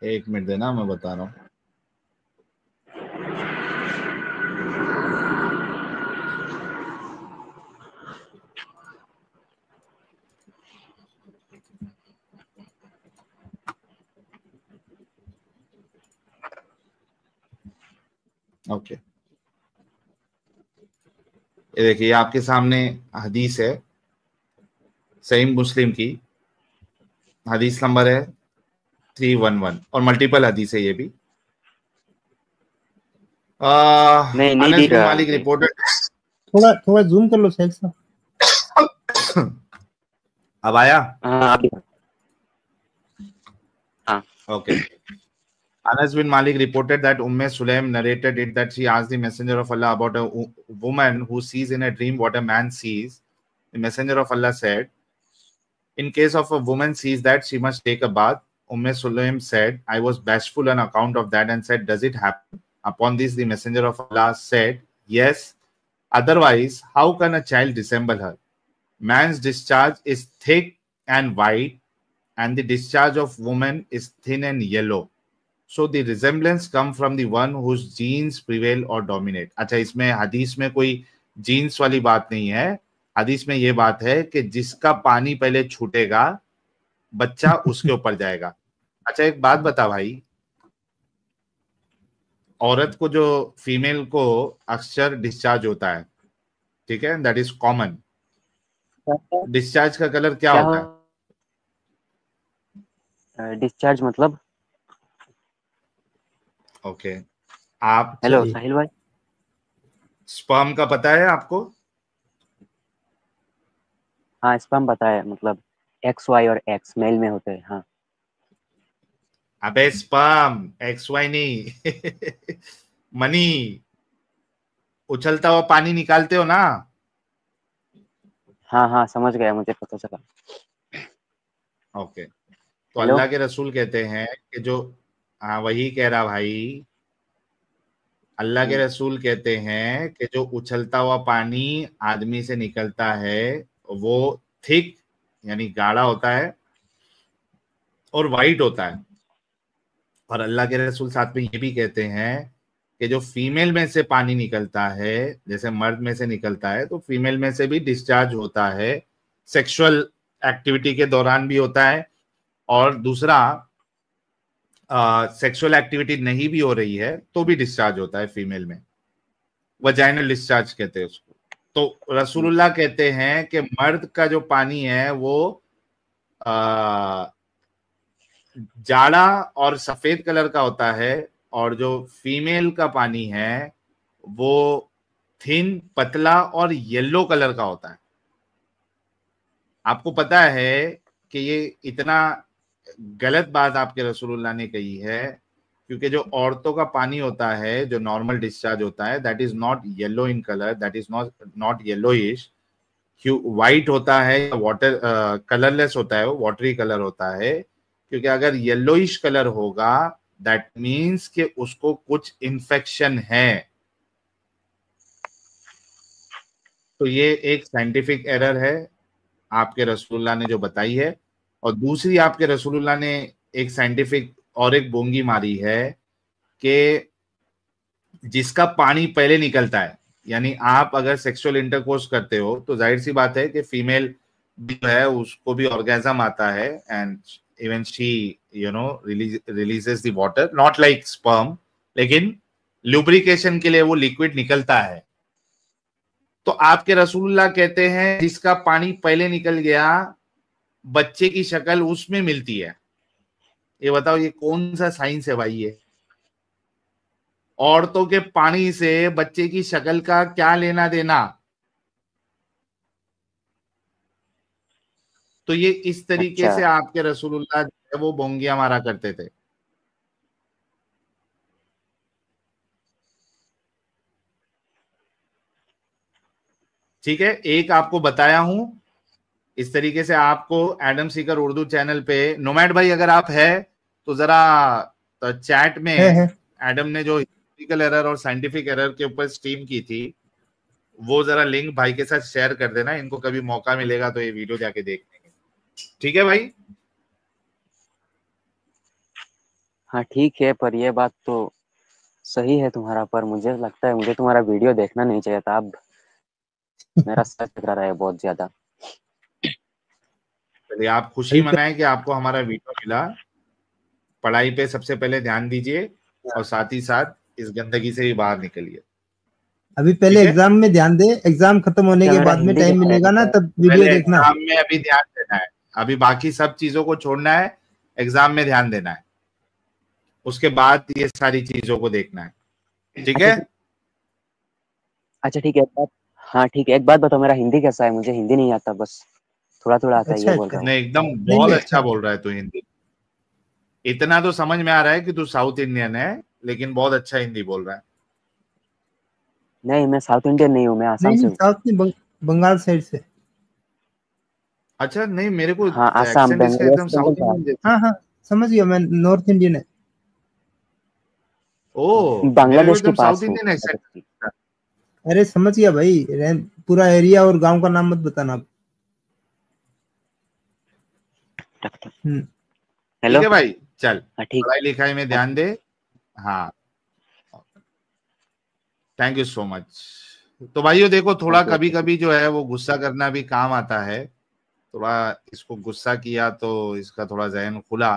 एक मिनट देना, मैं बता रहा हूँ। ओके, ये देखिए आपके सामने हदीस है, सही मुस्लिम की। हदीस नंबर है 311 और मल्टीपल हदीस है ये भी। नहीं अनस दिख बिन रहा मालिक मुझे। रिपोर्टेड। थोड़ा थोड़ा जूम कर लो साइड से। अब आया? हाँ आप हाँ। Okay. Anas bin Malik reported that Sulaim narrated it that she asked the Messenger of Allah about a woman who sees in a dream what a man sees. The Messenger of Allah said, in case of a woman sees that, she must take a bath. Sulaim said, I was bashful on account of that and said, does it happen? Upon this, the Messenger of Allah said, yes. Otherwise, how can a child resemble her? Man's discharge is thick and white, and the discharge of woman is thin and yellow. So the resemblance come from the one whose genes prevail or dominate. अच्छा, इसमें हदीस में कोई jeans वाली बात नहीं है। हदीस में ये बात है कि जिसका पानी पहले छूटेगा बच्चा उसके ऊपर जाएगा। अच्छा, एक बात बता भाई, औरत को जो फीमेल को अक्सर डिस्चार्ज होता है, ठीक है, दैट इज कॉमन। डिस्चार्ज का कलर क्या क्या होता है? डिस्चार्ज मतलब? ओके, आप अच्छा हेलो जी। साहिल भाई। स्पर्म का पता है आपको? हाँ, स्पर्म बताया, मतलब एक्स वाई और एक्स मेल में होते हैं। हाँ। अबे स्पर्म एक्स वाई नहीं। मनी, उछलता हुआ पानी निकालते हो ना। हाँ हाँ, समझ गया, मुझे पता चला। ओके, तो हेलो। अल्लाह के रसूल कहते हैं कि जो, हाँ वही कह रहा भाई, अल्लाह के रसूल कहते हैं कि जो उछलता हुआ पानी आदमी से निकलता है वो थिक यानी गाढ़ा होता है और वाइट होता है। और अल्लाह के रसूल साथ में ये भी कहते हैं कि जो फीमेल में से पानी निकलता है, जैसे मर्द में से निकलता है, तो फीमेल में से भी डिस्चार्ज होता है, सेक्सुअल एक्टिविटी के दौरान भी होता है। और दूसरा, सेक्सुअल एक्टिविटी नहीं भी हो रही है तो भी डिस्चार्ज होता है फीमेल में, वजाइनल डिस्चार्ज कहते हैं उसको। तो रसूलुल्लाह कहते हैं कि मर्द का जो पानी है वो जाड़ा और सफेद कलर का होता है, और जो फीमेल का पानी है वो थिन, पतला और येलो कलर का होता है। आपको पता है कि ये इतना गलत बात आपके रसूलुल्लाह ने कही है क्योंकि जो औरतों का पानी होता है, जो नॉर्मल डिस्चार्ज होता है, that is not yellow in colour, that is not yellowish, white होता है या वाटर कलरलेस होता है, वो वाटरी कलर होता है। क्योंकि अगर येलोइश कलर होगा दैट मीन्स कि उसको कुछ इन्फेक्शन है। तो ये एक साइंटिफिक एरर है आपके रसूलुल्लाह ने जो बताई है। और दूसरी आपके रसूलुल्लाह ने एक साइंटिफिक और एक बोंगी मारी है कि जिसका पानी पहले निकलता है, यानी आप अगर सेक्सुअल इंटरकोर्स करते हो तो जाहिर सी बात है कि फीमेल जो है उसको भी ऑर्गेजम आता है, and even she releases the water, not like sperm, लेकिन लुब्रिकेशन के लिए वो लिक्विड निकलता है। तो आपके रसूलुल्लाह कहते हैं जिसका पानी पहले निकल गया बच्चे की शक्ल उसमें मिलती है। ये बताओ ये कौन सा साइंस है भाई? ये औरतों के पानी से बच्चे की शक्ल का क्या लेना देना? तो ये इस तरीके अच्छा से आपके रसूलुल्लाह जो है वो बोंगिया मारा करते थे। ठीक है, एक आपको बताया हूं इस तरीके से। आपको एडम सीकर उर्दू चैनल पे, नोमैड भाई अगर आप है तो जरा चैट में है। एडम ने जो हिस्टोरिकल एरर और साइंटिफिक एरर के ऊपर स्ट्रीम की थी वो जरा लिंक भाई के साथ शेयर कर देना। इनको कभी मौका मिलेगा तो ये वीडियो जाके देख लेंगे। ठीक है भाई? हाँ ठीक है, पर ये बात तो सही है तुम्हारा, पर मुझे लगता है मुझे तुम्हारा वीडियो देखना नहीं चाहिए था। अब मेरा सर चकरा रहा है बहुत ज्यादा। चलिए, आप खुशी मनाएं कि आपको हमारा वीडियो मिला। पढ़ाई पे सबसे पहले ध्यान दीजिए और साथ ही साथ इस गंदगी से भी बाहर निकलिए। अभी पहले ठीक है? एग्जाम में ध्यान दे, एग्जाम खत्म होने क्या के मेरा बाद में हिंदी टाइम कैसा है? मिलेगा ना तब वीडियो पहले देखना। एग्जाम में अभी ध्यान देना है, अभी बाकी सब चीजों को छोड़ना है, एग्जाम में ध्यान देना है, उसके बाद ये सारी चीजों को देखना है। ठीक है? अच्छा ठीक है, एक बात, हाँ ठीक है, एक बात बताओ, मेरा हिंदी कैसा है? मुझे हिंदी नहीं आता, बस थोड़ा थोड़ा आता है, अच्छा ये बोल अच्छा, रहा हूँ। नहीं, एकदम नहीं बहुत नहीं, अच्छा अच्छा। बोल रहा है तू हिंदी। इतना तो समझ में आ रहा है कि तू साउथ इंडियन है, लेकिन बहुत अच्छा हिंदी बोल रहा है। नहीं, मैं साउथ इंडियन नहीं हूँ, मैं आसाम नहीं से नहीं, हूँ। साउथ में बंगाल साइड से। अच्छा, नहीं मेरे को हाँ, आसाम, एक्सेंट इसका एकदम वेस्ट बंगाल साउथ था। इंडियन जैसा। हाँ हाँ, समझ गया मैं, नॉर्थ इंडियन है। ओ, मेरे को बांग्लादेश के एकदम साउथ पास हूँ। Indian accent. अरे समझ गया भाई, पूरा एरिया और गांव का नाम मत बताना आप। हेलो। ठीक है भाई, चल हाँ ठीक। पढ़ाई लिखाई में हाँ, ध्यान दे। हाँ, थैंक यू सो मच। तो भाइयों देखो, थोड़ा ओके कभी ओके। कभी जो है वो गुस्सा करना भी काम आता है। थोड़ा इसको गुस्सा किया तो इसका थोड़ा जहन खुला।